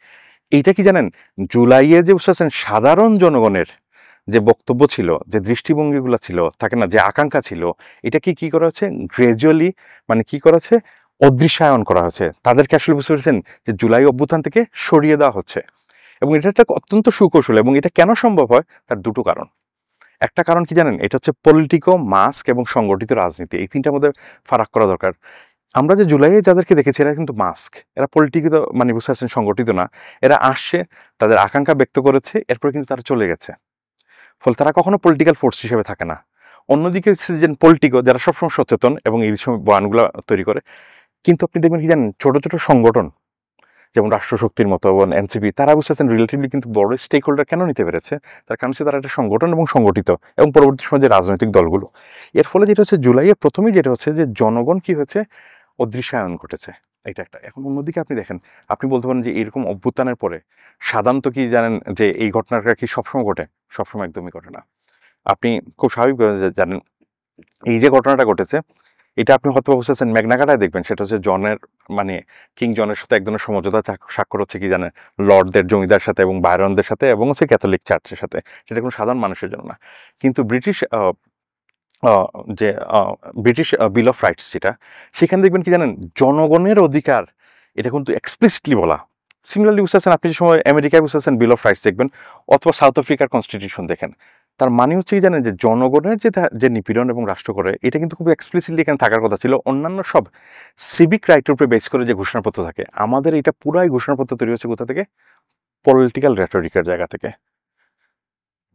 এইটা কি জানেন, জুলাইয়ে যে বুঝতে পারছেন সাধারণ জনগণের যে বক্তব্য ছিল, যে দৃষ্টিভঙ্গিগুলো ছিল, থাকে না যে আকাঙ্ক্ষা ছিল, এটাকে কি করা হচ্ছে গ্রাজুয়ালি মানে কি করা হচ্ছে অদৃশ্যায়ন করা হয়েছে। তাদেরকে আসলে বুঝতে পেরেছেন যে জুলাই অভ্যুত্থান থেকে সরিয়ে দেওয়া হচ্ছে। এবং এটা একটা অত্যন্ত সুকৌশল এবং এটা কেন সম্ভব হয় তার দুটো কারণ। একটা কারণ কি জানেন, এটা হচ্ছে পলিটিকো, মাস্ক এবং সংগঠিত রাজনীতি, এই তিনটার মধ্যে ফারাক করা দরকার। আমরা যে জুলাইয়ে যাদেরকে দেখেছি এরা কিন্তু মাস্ক, এরা পলিটিকো মানে বুঝতে পারছেন সংগঠিত না। এরা আসছে, তাদের আকাঙ্ক্ষা ব্যক্ত করেছে, এরপরে কিন্তু তারা চলে গেছে। ফলে তারা কখনো পলিটিক্যাল ফোর্স হিসেবে থাকে না। অন্যদিকে যে পলিটিকো যারা সবসময় সচেতন এবং এই সময় বয়ানগুলো তৈরি করে, কিন্তু আপনি দেখবেন কি জানেন ছোট ছোট সংগঠন যেমন রাষ্ট্রশক্তির মতো এবং এনসিপি তারা বুঝতেছেন রিলেটিভলি কিন্তু বড় স্টেক হোল্ডার কেন নিতে পেরেছে, তার কারণ হচ্ছে তারা একটা সংগঠন এবং সংগঠিত এবং পরবর্তী সময় যে রাজনৈতিক দলগুলো। এর ফলে যেটা হচ্ছে জুলাইয়ের প্রথমেই যেটা হচ্ছে যে জনগণ কি হয়েছে অদৃশ্যায়ন ঘটেছে, এটা একটা। এখন অন্যদিকে আপনি দেখেন, আপনি বলতে পারেন যে এরকম অভ্যুত্থানের পরে সাধারণত কি জানেন যে এই ঘটনাটা কি সবসময় ঘটে, সবসময় একদমই ঘটে না। আপনি খুব স্বাভাবিকভাবে জানেন এই যে ঘটনাটা ঘটেছে এটা আপনি হয়তো বুঝতেছেন ম্যাগনাকাটায় দেখবেন, সেটা হচ্ছে জনের মানে কিং জনের সাথে এক ধরনের সমঝোতা স্বাক্ষর হচ্ছে কি জানেন লর্ডদের জমিদার সাথে এবং বাইরনদের সাথে এবং হচ্ছে ক্যাথলিক চার্চের সাথে, সেটা কোনো সাধারণ মানুষের জন্য না। কিন্তু যে ব্রিটিশ বিল অফ রাইটস যেটা, সেখানে দেখবেন কি জানেন জনগণের অধিকার এটা কিন্তু এক্সপ্লিসিটলি বলা। সিমিলারলি বুঝতেছেন আপনি যে সময় আমেরিকায় বুঝতেছেন বিল অফ রাইটস দেখবেন অথবা সাউথ আফ্রিকার কনস্টিটিউশন দেখেন, তার মানে হচ্ছে কি জানেন যে জনগণের যে নিপীড়ন এবং রাষ্ট্র করে এটা কিন্তু খুব এক্সপ্লিসিটলি এখানে থাকার কথা ছিল। অন্যান্য সব সিভিক রাইটের উপরে বেস করে যে ঘোষণাপত্র থাকে, আমাদের এটা পুরাই ঘোষণাপত্র তৈরি হচ্ছে কোথা থেকে, পলিটিক্যাল রেটরিকের জায়গা থেকে।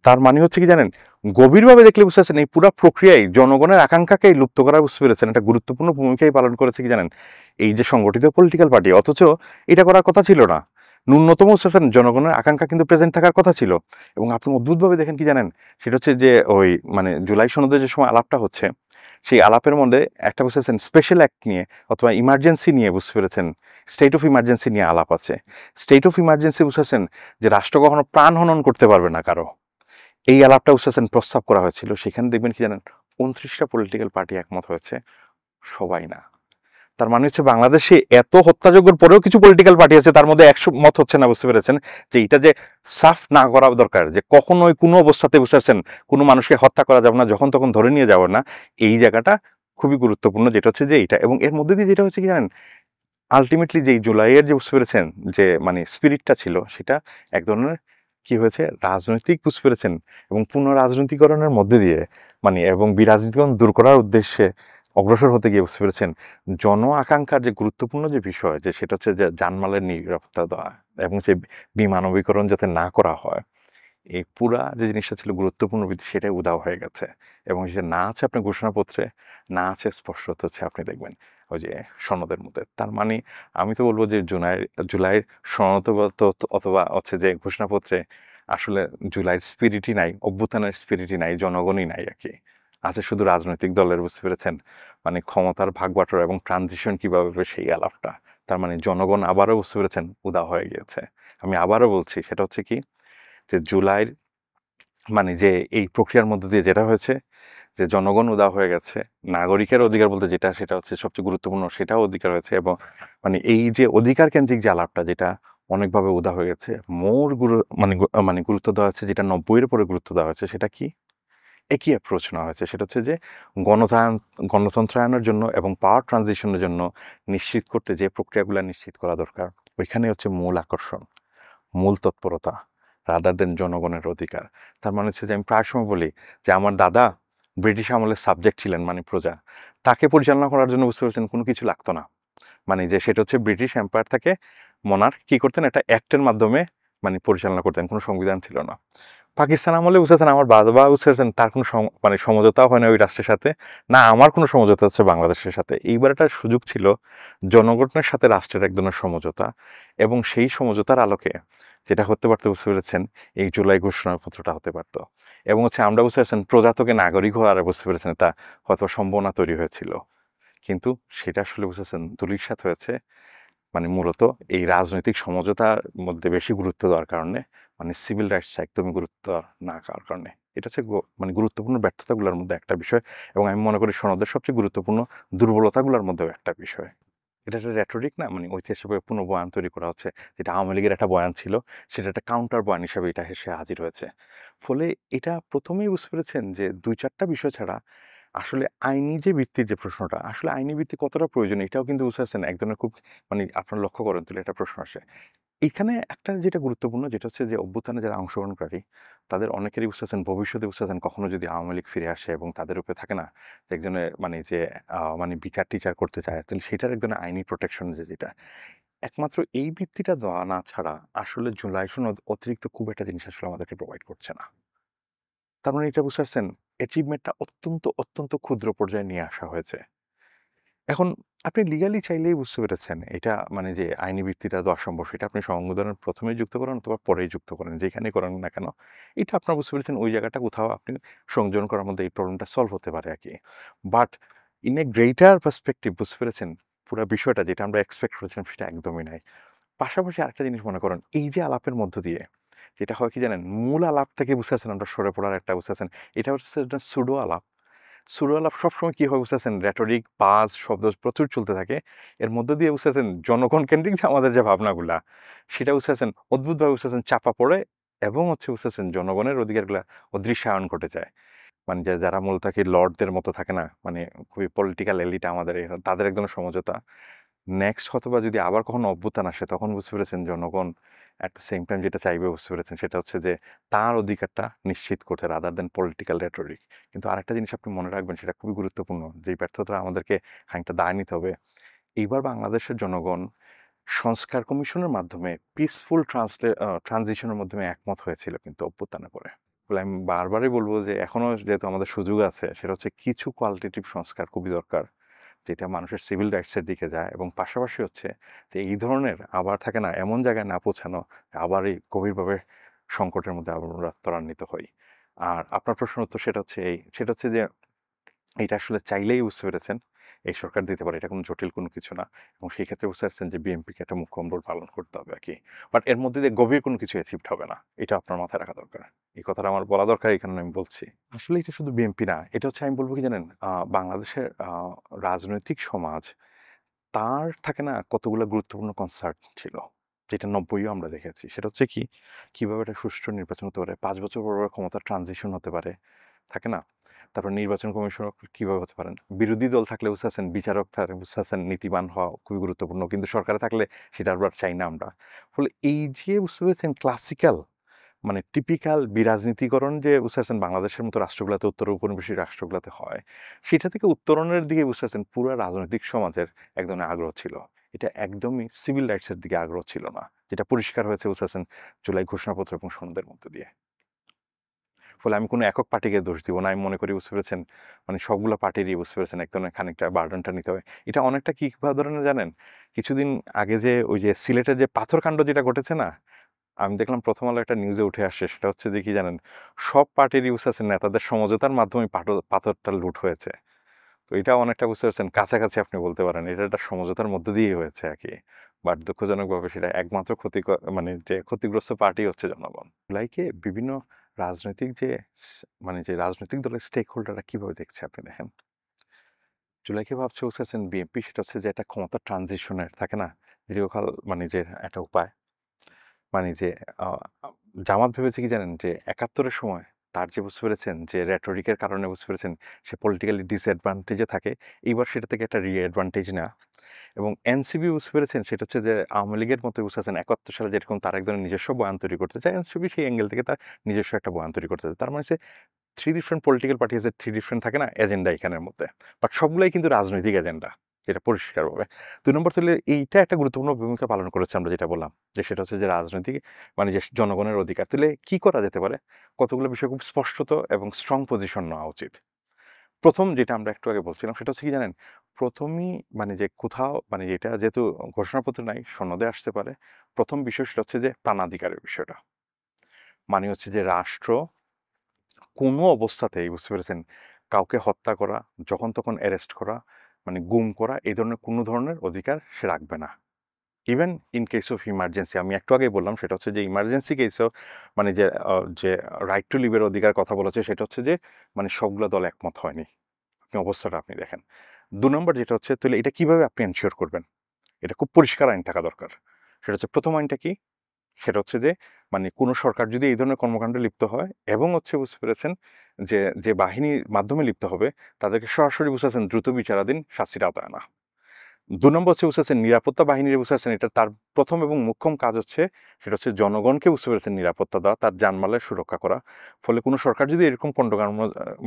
তার মানে হচ্ছে কি জানেন, গভীরভাবে দেখলে বুঝতে পারছেন এই পুরো প্রক্রিয়ায় জনগণের আকাঙ্ক্ষাকেই লুপ্ত করা বুঝতে পেরেছেন, একটা গুরুত্বপূর্ণ ভূমিকাই পালন করেছে কি জানেন এই যে সংগঠিত পলিটিক্যাল পার্টি, অথচ এটা করার কথা ছিল না। ন্যূনতম বুঝতে পারছেন জনগণের আকাঙ্ক্ষা কিন্তু প্রেজেন্ট থাকার কথা ছিল। এবং আপনি অদ্ভুতভাবে দেখেন কি জানেন, সেটা হচ্ছে যে ওই মানে জুলাই সনদের যে সময় আলাপটা হচ্ছে, সেই আলাপের মধ্যে একটা বুঝতে পারছেন স্পেশাল অ্যাক্ট নিয়ে অথবা ইমার্জেন্সি নিয়ে বুঝতে পেরেছেন, স্টেট অফ ইমার্জেন্সি নিয়ে আলাপ আছে। স্টেট অফ ইমার্জেন্সি বুঝতে পারছেন যে রাষ্ট্র কখনো প্রাণ হনন করতে পারবে না কারো, এই আলাপটা উচ্চাসন প্রস্তাব করা হয়েছিল। সেখানে দেখবেন কি জানেন 29টা পলিটিক্যাল পার্টি একমত হয়েছে, সবাই না। তার মানে হচ্ছে বাংলাদেশে এত হত্যাযজ্ঞের পরেও কিছু পলিটিক্যাল পার্টি আছে তার মধ্যে 100 মত হচ্ছে না, বুঝতে পেরেছেন যে এটা যে সাফ না করা দরকার, যে কখনোই কোনো অবস্থাতে বুঝতে পারছেন কোনো মানুষকে হত্যা করা যাবে না, যখন তখন ধরে নিয়ে যাবে না, এই জায়গাটা খুবই গুরুত্বপূর্ণ। যেটা হচ্ছে যে এইটা, এবং এর মধ্যে দিয়ে যেটা হচ্ছে কি জানেন আলটিমেটলি যেই জুলাইয়ের যে বুঝতে পেরেছেন যে মানে স্পিরিটটা ছিল, সেটা এক ধরনের কি হয়েছে রাজনৈতিক বুঝতে পেরেছেন এবং পুনঃরাজনৈতিকরণের মধ্যে দিয়ে মানে এবং বিরাজনীতিকরণ দূর করার উদ্দেশ্যে অগ্রসর হতে গিয়ে বুঝতে পেরেছেন জন আকাঙ্ক্ষার যে গুরুত্বপূর্ণ যে বিষয়, যে সেটা হচ্ছে যে জানমালের নিরাপত্তা দেওয়া এবং যে বিমানবীকরণ যাতে না করা হয়, এই পুরা যে জিনিসটা ছিল গুরুত্বপূর্ণ বিষয়, সেটাই উধাও হয়ে গেছে। এবং সেটা না আছে আপনার ঘোষণাপত্রে, না আছে স্পষ্ট হচ্ছে আপনি দেখবেন ওই যে সনদের মধ্যে। তার মানে আমি তো বলবো যে জুলাইয়ের সনদ অথবা হচ্ছে যে ঘোষণাপত্রে আসলে জুলাইয়ের স্পিরিটই নাই, অভ্যুত্থানের স্পিরিটই নাই, জনগণই নাই আর কি। আছে শুধু রাজনৈতিক দলের বুঝতে পেরেছেন মানে ক্ষমতার ভাগ বাটোয়ারা এবং ট্রানজিশন কিভাবে হবে সেই আলাপটা। তার মানে জনগণ আবারও বুঝতে পেরেছেন উধাও হয়ে গিয়েছে। আমি আবারও বলছি সেটা হচ্ছে কি যে জুলাইয়ের মানে যে এই প্রক্রিয়ার মধ্য দিয়ে যেটা হয়েছে যে জনগণ উদাও হয়ে গেছে, নাগরিকের অধিকার বলতে যেটা সেটা হচ্ছে সবচেয়ে গুরুত্বপূর্ণ, সেটাও অধিকার হয়েছে। এবং মানে এই যে অধিকার কেন্দ্রিক যে আলাপটা যেটা অনেকভাবে উদা হয়ে গেছে, মোর মানে গুরুত্ব দেওয়া হচ্ছে, যেটা 90-এর পরে গুরুত্ব দেওয়া হয়েছে, সেটা কি একই অ্যাপ্রোচ নেওয়া হয়েছে। সেটা হচ্ছে যে গণতন্ত্রায়নের জন্য এবং পাওয়ার ট্রানজিশনের জন্য নিশ্চিত করতে যে প্রক্রিয়াগুলো নিশ্চিত করা দরকার, ওইখানে হচ্ছে মূল আকর্ষণ, মূল তৎপরতা, রাদার দেন জনগণের অধিকার। তার মানে হচ্ছে যে আমি প্রায় সময় বলি যে আমার দাদা ব্রিটিশ আমলের সাবজেক্ট ছিলেন মানে প্রজা, তাকে পরিচালনা করার জন্য বুঝতে পারছেন কোনো কিছু লাগতো না। মানে যে সেটা হচ্ছে ব্রিটিশ এম্পায়ার থেকে মনার কি করতেন, একটা অ্যাক্টের মাধ্যমে মানে পরিচালনা করতেন, কোনো সংবিধান ছিল না। পাকিস্তান আমলে বুঝতেছেন আমার বাবা বুঝতেছেন তার কোনো মানে সমঝোতাও হয় না ওই রাষ্ট্রের সাথে, না আমার কোনো সমঝোতা হচ্ছে বাংলাদেশের সাথে। এইবার একটা সুযোগ ছিল জনগণের সাথে রাষ্ট্রের এক ধরনের সমঝোতা, এবং সেই সমঝোতার আলোকে যেটা হতে পারতো বুঝতে পেরেছেন এই জুলাই ঘোষণাপত্রটা হতে পারতো। এবং হচ্ছে আমরা বুঝতে পারছেন প্রজাতকে নাগরিক হওয়ার বুঝতে পেরেছেন এটা হয়তো সম্ভাবনা তৈরি হয়েছিল, কিন্তু সেটা আসলে বুঝতেছেন ধূলিসাৎ হয়েছে মানে মূলত এই রাজনৈতিক সমঝোতার মধ্যে বেশি গুরুত্ব দেওয়ার কারণে, মানে সিভিল রাইটস একদমই গুরুত্ব না পাওয়ার কারণে। এটা হচ্ছে মানে গুরুত্বপূর্ণ ব্যর্থতাগুলোর মধ্যে একটা বিষয়, এবং আমি মনে করি সনদের সবচেয়ে গুরুত্বপূর্ণ দুর্বলতাগুলোর মধ্যেও একটা বিষয়। এটা একটা রেটরিক না, মানে ঐতিহাসিকভাবে পুনঃবয়ান তৈরি করা হচ্ছে, যেটা আওয়ামী লীগের একটা বয়ান ছিল, সেটা একটা কাউন্টার বয়ান হিসাবে এটা এসে হাজির হয়েছে। ফলে এটা প্রথমেই বুঝতে পেরেছেন যে 2-4টা বিষয় ছাড়া আসলে আইনি যে ভিত্তির যে প্রশ্নটা, আসলে আইনি ভিত্তি কতটা প্রয়োজন এটাও কিন্তু বুঝতে পারছেন এক ধরনের খুব মানে আপনারা লক্ষ্য করেন তাহলে একটা প্রশ্ন আসে। এইখানে একটা যেটা গুরুত্বপূর্ণ যেটা হচ্ছে যে অভ্যুত্থানে যারা অংশগ্রহণকারী তাদের অনেকেরই বুঝতে পারছেন ভবিষ্যতে বুঝতে পারছেন কখনো যদি আওয়ামী লীগ ফিরে আসে এবং তাদের উপরে থাকে না যে একজনের মানে যে মানে বিচার টিচার করতে চায়, তাহলে সেটার এক ধরনের আইনি প্রোটেকশন যেটা একমাত্র এই ভিত্তিটা দেওয়া না ছাড়া আসলে জুলাই সনদ অতিরিক্ত খুব একটা জিনিস আসলে আমাদেরকে প্রোভাইড করছে না। তার মানে এটা বুঝতে পারছেন অ্যাচিভমেন্টটা অত্যন্ত অত্যন্ত ক্ষুদ্র পর্যায়ে নিয়ে আসা হয়েছে। এখন আপনি লিগালি চাইলেই বুঝতে পেরেছেন এটা মানে যে আইনি ভিত্তিটা দেওয়া সম্ভব, সেটা আপনি সংবিধানের প্রথমেই যুক্ত করেন অথবা পরেই যুক্ত করেন, যেখানেই করেন না কেন এটা আপনার বুঝতে পেরেছেন ওই জায়গাটা কোথাও আপনি সংযোজন করার মধ্যে এই প্রবলেমটা সলভ হতে পারে আর কি। But in a greater perspective বুঝতে পেরেছেন পুরো বিষয়টা যেটা আমরা এক্সপেক্ট করেছিলাম সেটা একদমই নাই। পাশাপাশি আরেকটা জিনিস মনে করেন এই যে আলাপের মধ্য দিয়ে যেটা হয় কি জানেন, মূল আলাপ থেকে বুঝতে পারছেন আমরা সরে পড়ার একটা বুঝতে পারছেন, এটা হচ্ছে একটা সুডো আলাপ। সুর আলাপ সবসময় কি হয় বুঝতেছেন রেটরিক বাজ শব্দ প্রচুর চলতে থাকে, এর মধ্যে দিয়ে বুঝতেছেন জনগণ কেন্দ্রিক যে আমাদের যে ভাবনাগুলা সেটা বুঝতেছেন অদ্ভুতভাবে বুঝতেছেন চাপা পড়ে, এবং হচ্ছে বুঝতেছেন জনগণের অধিকারগুলা অদৃশ্যায়ন ঘটে যায়। মানে যারা মূলত কি লর্ডদের মতো থাকে না, মানে খুবই পলিটিক্যাল এলিট আমাদের তাদের একদম সমঝোতা। নেক্সট হয়তোবা যদি আবার কখনো অভ্যুত্থান আসে তখন বুঝতে পেরেছেন জনগণ অ্যাট দ্য সেম টাইম যেটা চাইবে বুঝতে পেরেছেন সেটা হচ্ছে যে তার অধিকারটা নিশ্চিত করতে রাদার দেন পলিটিক্যাল রেটরিক। কিন্তু আরেকটা জিনিস আপনি মনে রাখবেন সেটা খুবই গুরুত্বপূর্ণ, যেই ব্যর্থতা আমাদেরকে খানিকটা দায় নিতে হবে। এইবার বাংলাদেশের জনগণ সংস্কার কমিশনের মাধ্যমে পিসফুল ট্রানজিশনের মাধ্যমে একমত হয়েছিল কিন্তু অভ্যুত্থানের পরে বলে আমি বারবারই বলবো যে এখনো যেহেতু আমাদের সুযোগ আছে, সেটা হচ্ছে কিছু কোয়ালিটেটিভ সংস্কার খুবই দরকার, যেটা মানুষের সিভিল রাইটসের দিকে যায়, এবং পাশাপাশি হচ্ছে যে এই ধরনের আবার থাকে না এমন জায়গায় না পৌঁছানো, আবার এই গভীরভাবে সংকটের মধ্যে আমরা ত্বরান্বিত হই। আর আপনার প্রশ্ন উত্তর সেটা হচ্ছে যে এটা আসলে চাইলেই বুঝতে পেরেছেন এই সরকার দিতে পারে, এটা কোনো জটিল কোনো কিছু না, এবং সেই ক্ষেত্রে বুঝতে পারছেন যে বিএনপিকে একটা মুখ্য রোল পালন করতে হবে আর কি। বাট এর মধ্যে দিয়ে গভীর কোনো কিছু অ্যাচিভড হবে না, এটা আপনার মাথায় রাখা দরকার। এই কথাটা আমার বলা দরকার, এই কারণে আমি বলছি। আসলে এটা শুধু বিএনপি না, এটা হচ্ছে আমি বলবো কি জানেন, বাংলাদেশের রাজনৈতিক সমাজ তার থাকে না কতগুলো গুরুত্বপূর্ণ কনসার্ট ছিল, যেটা ৯০ও আমরা দেখেছি। সেটা হচ্ছে কি, কিভাবে একটা সুষ্ঠু নির্বাচন হতে পারে, ৫ বছর পর ক্ষমতা ট্রানজিশন হতে পারে, থাকে না? তারপর নির্বাচন কমিশন কিভাবে হতে পারেন, বিরোধী দল থাকলে বুঝতে পারছেন, বিচারক থাকলে বুঝতে পারছেন, নীতিবান হওয়া খুবই গুরুত্বপূর্ণ, কিন্তু সরকারে থাকলে সেটা আর চাই না আমরা। ফলে এই যে বুঝতে পেরেছেন ক্লাসিক্যাল মানে টিপিক্যাল বিরাজনীতিকরণ যে বুঝতে পারছেন বাংলাদেশের মতো রাষ্ট্রগুলোতে, উত্তর উপনিবেশিক রাষ্ট্রগুলোতে হয়, সেটা থেকে উত্তরণের দিকে বুঝতে পারছেন পুরো রাজনৈতিক সমাজের এক ধরনের আগ্রহ ছিল। এটা একদমই সিভিল রাইটসের দিকে আগ্রহ ছিল না, যেটা পরিষ্কার হয়েছে বুঝতে পারছেন জুলাই ঘোষণাপত্র এবং সনদের মধ্য দিয়ে। ফলে আমি কোনো একক পার্টিকে দোষ দিব না, আমি মনে করি বুঝতে পেরেছেন মানে সবগুলো পার্টিরই বুঝতে পেরেছেন এক ধরনের খানিকটা বার্ডেনটা নিতে হবে। এটা অনেকটা কি ধরনের জানেন, কিছুদিন আগে যে ওই যে সিলেটের যে পাথরকাণ্ড যেটা ঘটেছে না, আমি দেখলাম প্রথম আলো একটা নিউজে উঠে আসে, সেটা হচ্ছে যে কি জানেন, সব পার্টির ইউজ আছে নেতাদের সমঝোতার মাধ্যমে পাথরটা লুট হয়েছে। তো এটা অনেকটা বুঝতে পারছেন কাছাকাছি আপনি বলতে পারেন, এটা একটা সমঝোতার মধ্যে দিয়েই হয়েছে আর কি। বাট দুঃখজনকভাবে সেটা একমাত্র মানে যে ক্ষতিগ্রস্ত পার্টি হচ্ছে জনগণ। লাইকে বিভিন্ন রাজনৈতিক যে মানে যে রাজনৈতিক দলের স্টেক হোল্ডাররা কিভাবে দেখছে আপনি দেখেন, জুলাইকে ভাবছে বুঝতে পারছেন বিএনপি, সেটা হচ্ছে যে একটা ক্ষমতা ট্রানজিশনের থাকে না দীর্ঘকাল মানে যে একটা উপায়, মানে যে আ আ জামাত ভেবেছে কি জানেন? যে ৭১ এর সময় তার যে বুঝতে পেরেছেন যে rhetoric এর কারণে বুঝতে পেরেছেন সে politically disadvantage এ থাকে। এইবার সেটা থেকে একটা re-advantage নেয়া। এবং এনসিপি বুঝতে পেরেছেন সেটা হচ্ছে যে আওয়ামী লীগের মতোই বুঝতে পারছেন ৭১ সালে যেরকম তার এক ধরনের নিজস্ব বয়ান তৈরি করতে চায়, এনসিপি সেই অ্যাঙ্গেল থেকে তার নিজস্ব একটা বয়ান তৈরি করতে চায়। তার মানে হচ্ছে 3 ডিফারেন্ট পলিটিক্যাল পার্টি আছে, 3 ডিফারেন্ট থাকে না এজেন্ডা এখানের মধ্যে। বাট সবগুলাই কিন্তু রাজনৈতিক এজেন্ডা, যেটা পরিষ্কারভাবে। ২ নম্বর হলো এইটা একটা গুরুত্বপূর্ণ ভূমিকা পালন করেছে আমরা যেটা বললাম। যে সেটা হচ্ছে যে রাজনৈতিক মানে যে জনগণের অধিকার। তাহলে কি করা যেতে পারে? কতগুলো বিষয় খুব স্পষ্টত এবং স্ট্রং পজিশন নেওয়া উচিত। ১ম যেটা আমরা একটু আগে বলছিলাম সেটা হচ্ছে কি জানেন? ১ম ই মানে যে কোথাও মানে এটা যেহেতু ঘোষণাপত্র নাই, সনদে আসতে পারে। ১ম বিষয় সেটা হচ্ছে যে প্রাণাধিকারের বিষয়টা। মানে হচ্ছে যে রাষ্ট্র কোনো অবস্থাতেই বুঝতে পেরেছেন কাউকে হত্যা করা, যখন তখন অ্যারেস্ট করা, মানে গুম করা, এই ধরনের কোনো ধরনের অধিকার সে রাখবে না। Even in case of emergency, আমি একটু আগেই বললাম সেটা হচ্ছে যে ইমার্জেন্সি কেসেও মানে যে রাইট টু লিভ এর অধিকার কথা বলা হচ্ছে সেটা হচ্ছে যে মানে সবগুলো দল একমত হয়নি। আপনি অবস্থাটা আপনি দেখেন। ২ নম্বর যেটা হচ্ছে তাহলে এটা কিভাবে আপনি এনশিওর করবেন? এটা খুব পরিষ্কার আইন থাকা দরকার। সেটা হচ্ছে ১ম আইনটা কি? সেটা হচ্ছে যে মানে কোনো সরকার যদি এই ধরনের কর্মকাণ্ডে লিপ্ত হয় এবং হচ্ছে বুঝতে পেরেছেন যে বাহিনীর মাধ্যমে লিপ্ত হবে, তাদেরকে সরাসরি বুঝতে পারছেন দ্রুত বিচারাধীন শাস্তির আওতায় আনা। ২ নম্বর হচ্ছে বুঝতে পারছেন নিরাপত্তা বাহিনীর বুঝতে পারছেন এটা তার ১ম এবং মুখ্যম কাজ হচ্ছে সেটা হচ্ছে জনগণকে বুঝতে পেরেছেন নিরাপত্তা দেওয়া, তার জানমালের সুরক্ষা করা। ফলে কোনো সরকার যদি এরকম পণ্যকর্ম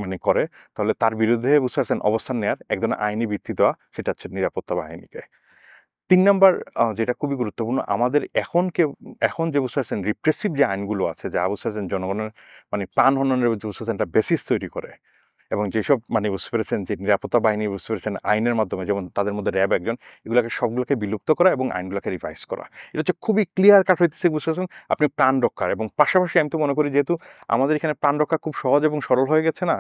মানে করে, তাহলে তার বিরুদ্ধে বুঝতে পারছেন অবস্থান নেয়ার এক ধরনের আইনি ভিত্তি দেওয়া, সেটা হচ্ছে নিরাপত্তা বাহিনীকে। ৩ নাম্বার যেটা খুবই গুরুত্বপূর্ণ, আমাদের এখন যে বুঝতে পারছেন রিপ্রেসিভ যে আইনগুলো আছে, যা বুঝতে পারছেন জনগণের মানে প্রাণ হননের বুঝতে পারছেন একটা বেসিস তৈরি করে, এবং যেসব মানে বুঝতে পেরেছেন যে নিরাপত্তা বাহিনী বুঝতে পেরেছেন আইনের মাধ্যমে, যেমন তাদের মধ্যে র্যাব একজন, এগুলোকে সবগুলোকে বিলুপ্ত করা এবং আইনগুলোকে রিভাইজ করা। এটা হচ্ছে খুবই ক্লিয়ার কাট হইতেছে বুঝতে পারছেন আপনি প্রাণ রক্ষার, এবং পাশাপাশি আমি তো মনে করি যেহেতু আমাদের এখানে প্রাণ রক্ষা খুব সহজ এবং সরল হয়ে গেছে না,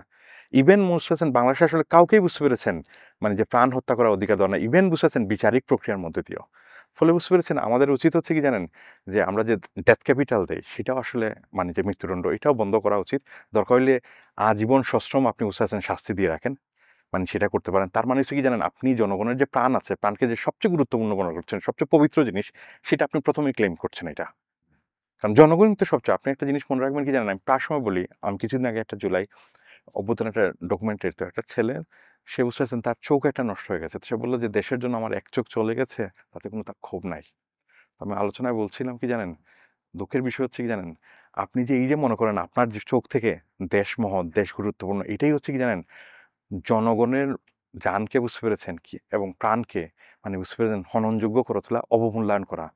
ইভেন বুঝতে পারছেন বাংলাদেশে আসলে কাউকেই বুঝতে পেরেছেন মানে যে প্রাণ হত্যা করার অধিকার দেওয়া না, ইভেন বুঝতে পারছেন বিচারিক প্রক্রিয়ার মধ্যে দিয়েও। ফলে বুঝতে পেরেছেন আমাদের উচিত হচ্ছে কি জানেন, যে আমরা যে ডেথ ক্যাপিটাল দেই সেটাও আসলে মানে যে মৃত্যুদণ্ড, এটাও বন্ধ করা উচিত। দরকার হলে আজীবন সশ্রম আপনি বুঝতে পারছেন শাস্তি দিয়ে রাখেন, মানে সেটা করতে পারেন। তার মানে হচ্ছে কি জানেন, আপনি জনগণের যে প্রাণ আছে, প্রাণকে যে সবচেয়ে গুরুত্বপূর্ণ মনে করছেন, সবচেয়ে পবিত্র জিনিস, সেটা আপনি ১ম এই ক্লেম করছেন এটা। কারণ জনগণই তো সবচেয়ে, আপনি একটা জিনিস মনে রাখবেন কি জানেন, আমি প্রায় সময় বলি, আমি কিছুদিন আগে একটা জুলাই অভ্যুত্থানের একটা ডকুমেন্টারি, তো একটা ছেলে সে বুঝতে পারছেন তার চোখ একটা নষ্ট হয়ে গেছে। তো সে বলল যে দেশের জন্য আমার এক চোখ চলে গেছে, তাতে কোনো তার ক্ষোভ নাই। তো আমি আলোচনায় বলছিলাম কি জানেন, দুঃখের বিষয় হচ্ছে কি জানেন, আপনি যে এই যে মনে করেন আপনার যে চোখ থেকে দেশ মহৎ, দেশ গুরুত্বপূর্ণ, এটাই হচ্ছে কি জানেন, জনগণের জানকে বুঝতে পেরেছেন কি এবং প্রাণকে মানে বুঝতে পেরেছেন হননযোগ্য করে তোলা, অবমূল্যায়ন করা।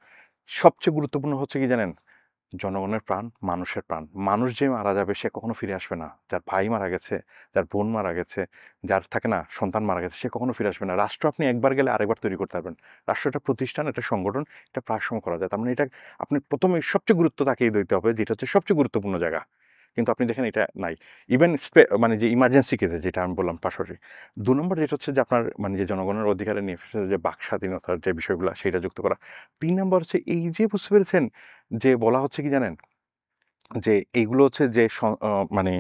সবচেয়ে গুরুত্বপূর্ণ হচ্ছে কি জানেন, জনগণের প্রাণ মানুষের প্রাণ। মানুষ যে মারা যাবে সে কখনো ফিরে আসবে না। যার ভাই মারা গেছে, যার বোন মারা গেছে, যার থাকে না সন্তান মারা গেছে, সে কখনো ফিরে আসবে না। রাষ্ট্র আপনি একবার গেলে আরেকবার তৈরি করতে পারবেন। রাষ্ট্র একটা প্রতিষ্ঠান, একটা সংগঠন, এটা প্রায় সময় করা যায়। তার মানে এটা আপনি প্রথমে সবচেয়ে গুরুত্ব তাকেই দিতে হবে, যেটা হচ্ছে সবচেয়ে গুরুত্বপূর্ণ জায়গা। কিন্তু আপনি দেখেন এটা নাই। ইভেন মানে যে ইমার্জেন্সি কেসে যেটা আমি বললাম পাশাপাশি। ২ নম্বর যেটা হচ্ছে যে আপনার মানে যে জনগণের অধিকারে নিয়ে যে বাক স্বাধীনতার যে বিষয়গুলা সেটা যুক্ত করা। ৩ নম্বর হচ্ছে এই যে বুঝতে পেরেছেন যে বলা হচ্ছে কি জানেন? যে এইগুলো হচ্ছে যে মানে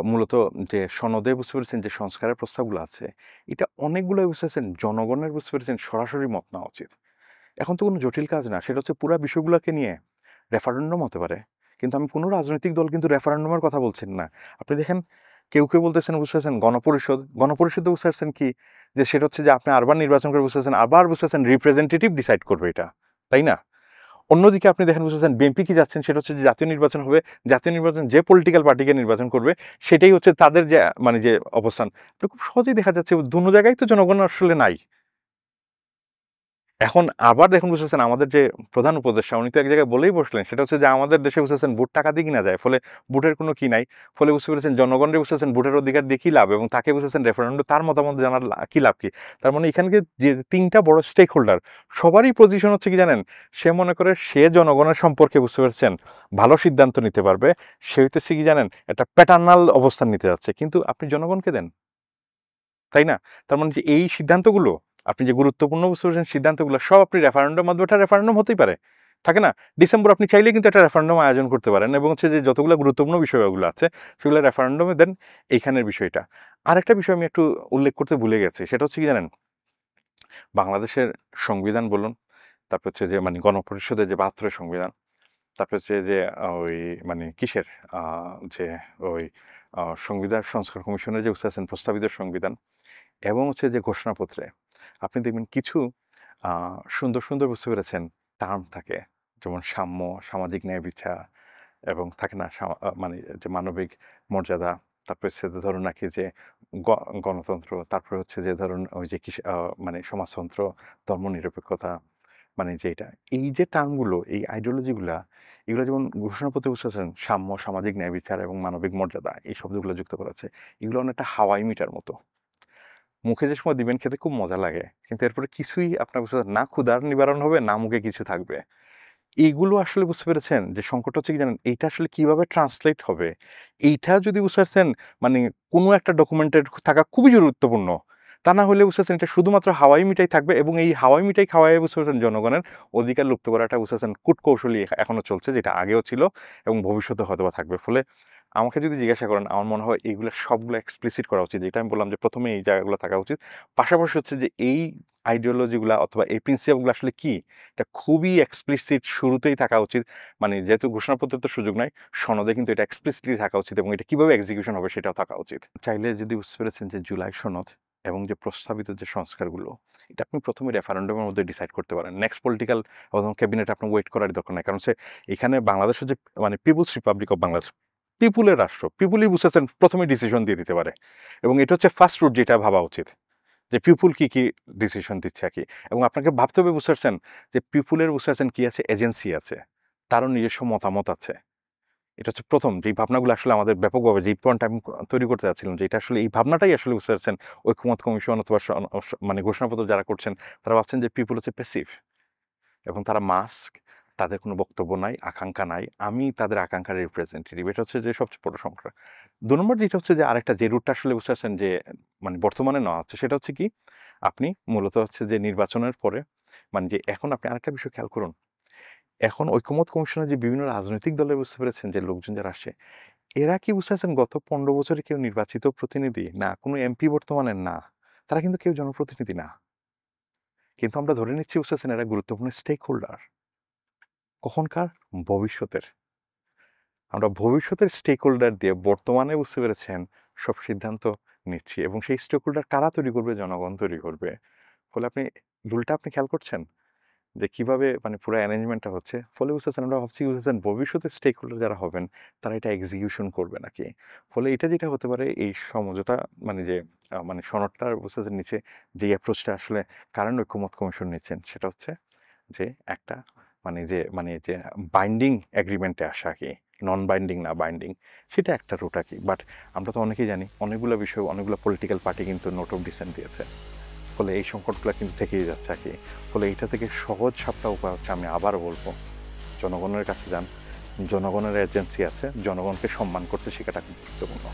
মূলত যে সনদে বুঝতে পেরেছেন যে সংস্কারের প্রস্তাবগুলো আছে, এটা অনেকগুলোই বুঝতে পেরেছেন জনগণের বুঝতে পেরেছেন সরাসরি মত নেওয়া উচিত। এখন তো কোনো জটিল কাজ না। সেটা হচ্ছে পুরা বিষয়গুলোকে নিয়ে রেফারেন্ডাম হতে পারে। কিন্তু আমি কোনো রাজনৈতিক দল কিন্তু রেফারেন্ডামের কথা বলছেন না। আপনি দেখেন কেউ বলতেছেন বুঝতে পারছেন গণপরিষদ। গণপরিষদে বুঝতে পারছেন কি? যে সেটা হচ্ছে যে আপনি আবার নির্বাচন করে বুঝতে পারছেন, আবার বুঝতে পারছেন রিপ্রেজেন্টেটিভ ডিসাইড করবে এটা। তাই না? অন্যদিকে আপনি দেখেন বুঝতেছেন বিএনপি কি যাচ্ছেন সেটা হচ্ছে যে জাতীয় নির্বাচন হবে। জাতীয় নির্বাচন যে পলিটিক্যাল পার্টিকে নির্বাচন করবে সেটাই হচ্ছে তাদের যে মানে যে অবস্থান। আপনি খুব সহজেই দেখা যাচ্ছে দোনো জায়গায় তো জনগণ আসলে নাই। এখন আবার দেখুন বুঝতেছেন আমাদের যে প্রধান উপদেষ্টা উনি তো এক জায়গায় বলেই বসলেন সেটা হচ্ছে যে আমাদের দেশে বুঝতেছেন ভোট টাকা দিয়ে কিনা যায়, ফলে ভোটের কোনো কি নাই। ফলে বুঝতে পেরেছেন জনগণের বুঝতেছেন ভোটের অধিকার দিয়ে কি লাভ, এবং তাকে বুঝতেছেন রেফারেন্ডাম তার মতামত জানার কি লাভ কি। তার মানে এখানকে যে ৩টা বড় স্টেক হোল্ডার সবারই পজিশন হচ্ছে কি জানেন, সে মনে করে সে জনগণের সম্পর্কে বুঝতে পারছেন ভালো সিদ্ধান্ত নিতে পারবে। সে হইতেছে কি জানেন একটা প্যাটার্নাল অবস্থান নিতে যাচ্ছে, কিন্তু আপনি জনগণকে দেন, তাই না? তার মানে যে এই সিদ্ধান্তগুলো আপনি যে গুরুত্বপূর্ণ বুঝতে পারছেন সিদ্ধান্তগুলো সব আপনি রেফারেন্ডাম মাধ্যমে, একটা রেফারেন্ডাম হতেই পারে, থাকে না? ডিসেম্বর আপনি চাইলে কিন্তু একটা রেফারেন্ডাম আয়োজন করতে পারেন, এবং হচ্ছে যে যতগুলো গুরুত্বপূর্ণ বিষয়গুলো আছে সেগুলো রেফারেন্ডামে দেন। এইখানের বিষয়টা আরেকটা বিষয় আমি একটু উল্লেখ করতে ভুলে গেছি, সেটা হচ্ছে কি জানেন, বাংলাদেশের সংবিধান বলুন, তারপর হচ্ছে যে মানে গণপরিষদের যে ৭২-এর সংবিধান, তারপর হচ্ছে যে ওই মানে কিসের যে ওই সংবিধান সংস্কার কমিশনের যে বুঝতে পারছেন প্রস্তাবিত সংবিধান, এবং হচ্ছে যে ঘোষণাপত্রে আপনি দেখবেন কিছু সুন্দর বুঝতে পেরেছেন টার্ম থাকে, যেমন সাম্য, সামাজিক ন্যায় বিচার, এবং থাকে না মানে যে মানবিক মর্যাদা, তারপরে হচ্ছে যে ধরুন নাকি যে গণতন্ত্র, তারপরে হচ্ছে যে ধরুন ওই যে মানে সমাজতন্ত্র, ধর্মনিরপেক্ষতা, মানে যে এটা এই যে টার্মগুলো এই আইডিওলজিগুলা এগুলো যেমন ঘোষণাপত্রে বুঝতেছেন সাম্য, সামাজিক ন্যায় বিচার এবং মানবিক মর্যাদা এই শব্দগুলো যুক্ত করা আছে। এগুলো অনেকটা হাওয়াই মিটার মতো, মুখে যে সময় দিবেন খেতে খুব মজা লাগে, কিন্তু এরপরে কিছুই আপনার বুঝতে না ক্ষুধার নিবারণ হবে না মুখে কিছু থাকবে। এইগুলো আসলে বুঝতে পেরেছেন যে সংকট হচ্ছে কি জানেন, এইটা আসলে কিভাবে ট্রান্সলেট হবে, এইটা যদি বুঝতে পারছেন মানে কোনো একটা ডকুমেন্টের থাকা খুবই গুরুত্বপূর্ণ। তা না হলে বুঝতে পারছেন এটা শুধুমাত্র হাওয়াই মিঠাই থাকবে, এবং এই হাওয়াই মিঠাই খাওয়াই বুঝতে পারছেন জনগণের অধিকার লুপ্ত করাটা বুঝতে পারছেন কূটকৌশলী এখনো চলছে, যেটা আগেও ছিল এবং ভবিষ্যতে হয়তোবা থাকবে। ফলে আমাকে যদি জিজ্ঞাসা করেন আমার মনে হয় এইগুলো সবগুলো এক্সপ্লিসিট করা উচিত, যেটা আমি বললাম যে প্রথমে এই জায়গাগুলো থাকা উচিত। পাশাপাশি হচ্ছে যে এই আইডিওলজিগুলা অথবা এই প্রিন্সিপালগুলো আসলে কি, এটা খুবই এক্সপ্লিসিট শুরুতেই থাকা উচিত। মানে যেহেতু ঘোষণাপত্রের তো সুযোগ নাই, সনদে কিন্তু এটা এক্সপ্লিসিটলি থাকা উচিত, এবং এটা কিভাবে এক্সিকিউশন হবে সেটাও থাকা উচিত। চাইলে যদি বুঝতে পেরেছেন যে জুলাই সনদ এবং যে প্রস্তাবিত যে সংস্কারগুলো, এটা আপনি প্রথমে রেফারেন্ডামের মধ্যে ডিসাইড করতে পারেন। নেক্সট পলিটিক্যাল ক্যাবিনেট আপনার ওয়েট করার দরকার নাই, কারণ এখানে বাংলাদেশের যে মানে পিপুলস রিপাবলিক অফ বাংলাদেশ, পিপুলের রাষ্ট্র, পিপুলই বুঝতেছেন প্রথমে ডিসিশন দিয়ে দিতে পারে, এবং এটা হচ্ছে ফার্স্ট রুট যেটা ভাবা উচিত, যে পিপুল কি ডিসিশন দিচ্ছে আর কি। এবং আপনাকে ভাবতে হবে বুঝতে পারছেন যে পিপুলের বুঝতে পারছেন কি আছে, এজেন্সি আছে, তারও নিজস্ব মতামত আছে। এটা হচ্ছে প্রথম যেই ভাবনাগুলো আসলে আমাদের ব্যাপকভাবে যেই পয়েন্ট আমি তৈরি করতে চাচ্ছিলাম, যে এটা আসলে এই ভাবনাটাই আসলে বুঝতে পারছেন ঐক্যমত কমিশন অথবা মানে ঘোষণাপত্র যারা করছেন তারা ভাবছেন যে পিপুল হচ্ছে প্যাসিভ, এবং তারা মাস্ক, তাদের কোনো বক্তব্য নাই, আকাঙ্ক্ষা নাই, আমি তাদের আকাঙ্ক্ষার রিপ্রেজেন্টেটিভ। এটা হচ্ছে যে সবচেয়ে বড় সংখ্যা। ২ নম্বর যেটা হচ্ছে যে আরেকটা যে রুটটা আসলে বুঝতে পারছেন যে মানে বর্তমানে নেওয়া হচ্ছে সেটা হচ্ছে কি, আপনি মূলত হচ্ছে যে নির্বাচনের পরে মানে যে এখন আপনি আরেকটা বিষয় খেয়াল করুন, এখন ঐকমত্য কমিশনে যে বিভিন্ন রাজনৈতিক দলে বুঝতে পেরেছেন যে লোকজন যারা আসে, এরা কি বুঝতে পারছেন গত ১৫ বছরে কেউ নির্বাচিত প্রতিনিধি না, কোনো এমপি বর্তমানে না, তারা কিন্তু কেউ জনপ্রতিনিধি না। কিন্তু আমরা ধরে নিচ্ছি বুঝতে পারছেন এরা গুরুত্বপূর্ণ স্টেক হোল্ডার। কখনকার? ভবিষ্যতের। আমরা ভবিষ্যতের স্টেক হোল্ডার দিয়ে বর্তমানে বুঝতে পেরেছেন সব সিদ্ধান্ত নিচ্ছি, এবং সেই স্টেক হোল্ডার কারা তৈরি করবে? জনগণ তৈরি করবে। ফলে আপনি রুলটা আপনি খেয়াল করছেন যে কিভাবে মানে পুরো অ্যারেঞ্জমেন্টটা হচ্ছে। ফলে বুঝতেছেন আমরা ভাবছি বুঝতেছেন ভবিষ্যতের স্টেক হোল্ডার যারা হবেন তারা এটা এক্সিকিউশন করবে নাকি। ফলে এটা যেটা হতে পারে এই সমঝোতা মানে যে মানে সনদটার বুঝতেছেন নিচে যে অ্যাপ্রোচটা আসলে কারণ ঐক্যমত কমিশন নিচ্ছেন সেটা হচ্ছে যে একটা যে বাইন্ডিং এগ্রিমেন্টে আসা কি, নন বাইন্ডিং না বাইন্ডিং, সেটা একটা রুট আর কি। বাট আমরা তো অনেকেই জানি অনেকগুলো বিষয়, অনেকগুলো পলিটিক্যাল পার্টি কিন্তু নোট অফ ডিসেন্ট দিয়েছে, ফলে এই সংকটগুলো কিন্তু থেকেই যাচ্ছে আর কি। ফলে এইটা থেকে সহজ সাপটা উপায় হচ্ছে, আমি আবার বলবো, জনগণের কাছে যান, জনগণের এজেন্সি আছে, জনগণকে সম্মান করতে শেখাটা খুব গুরুত্বপূর্ণ।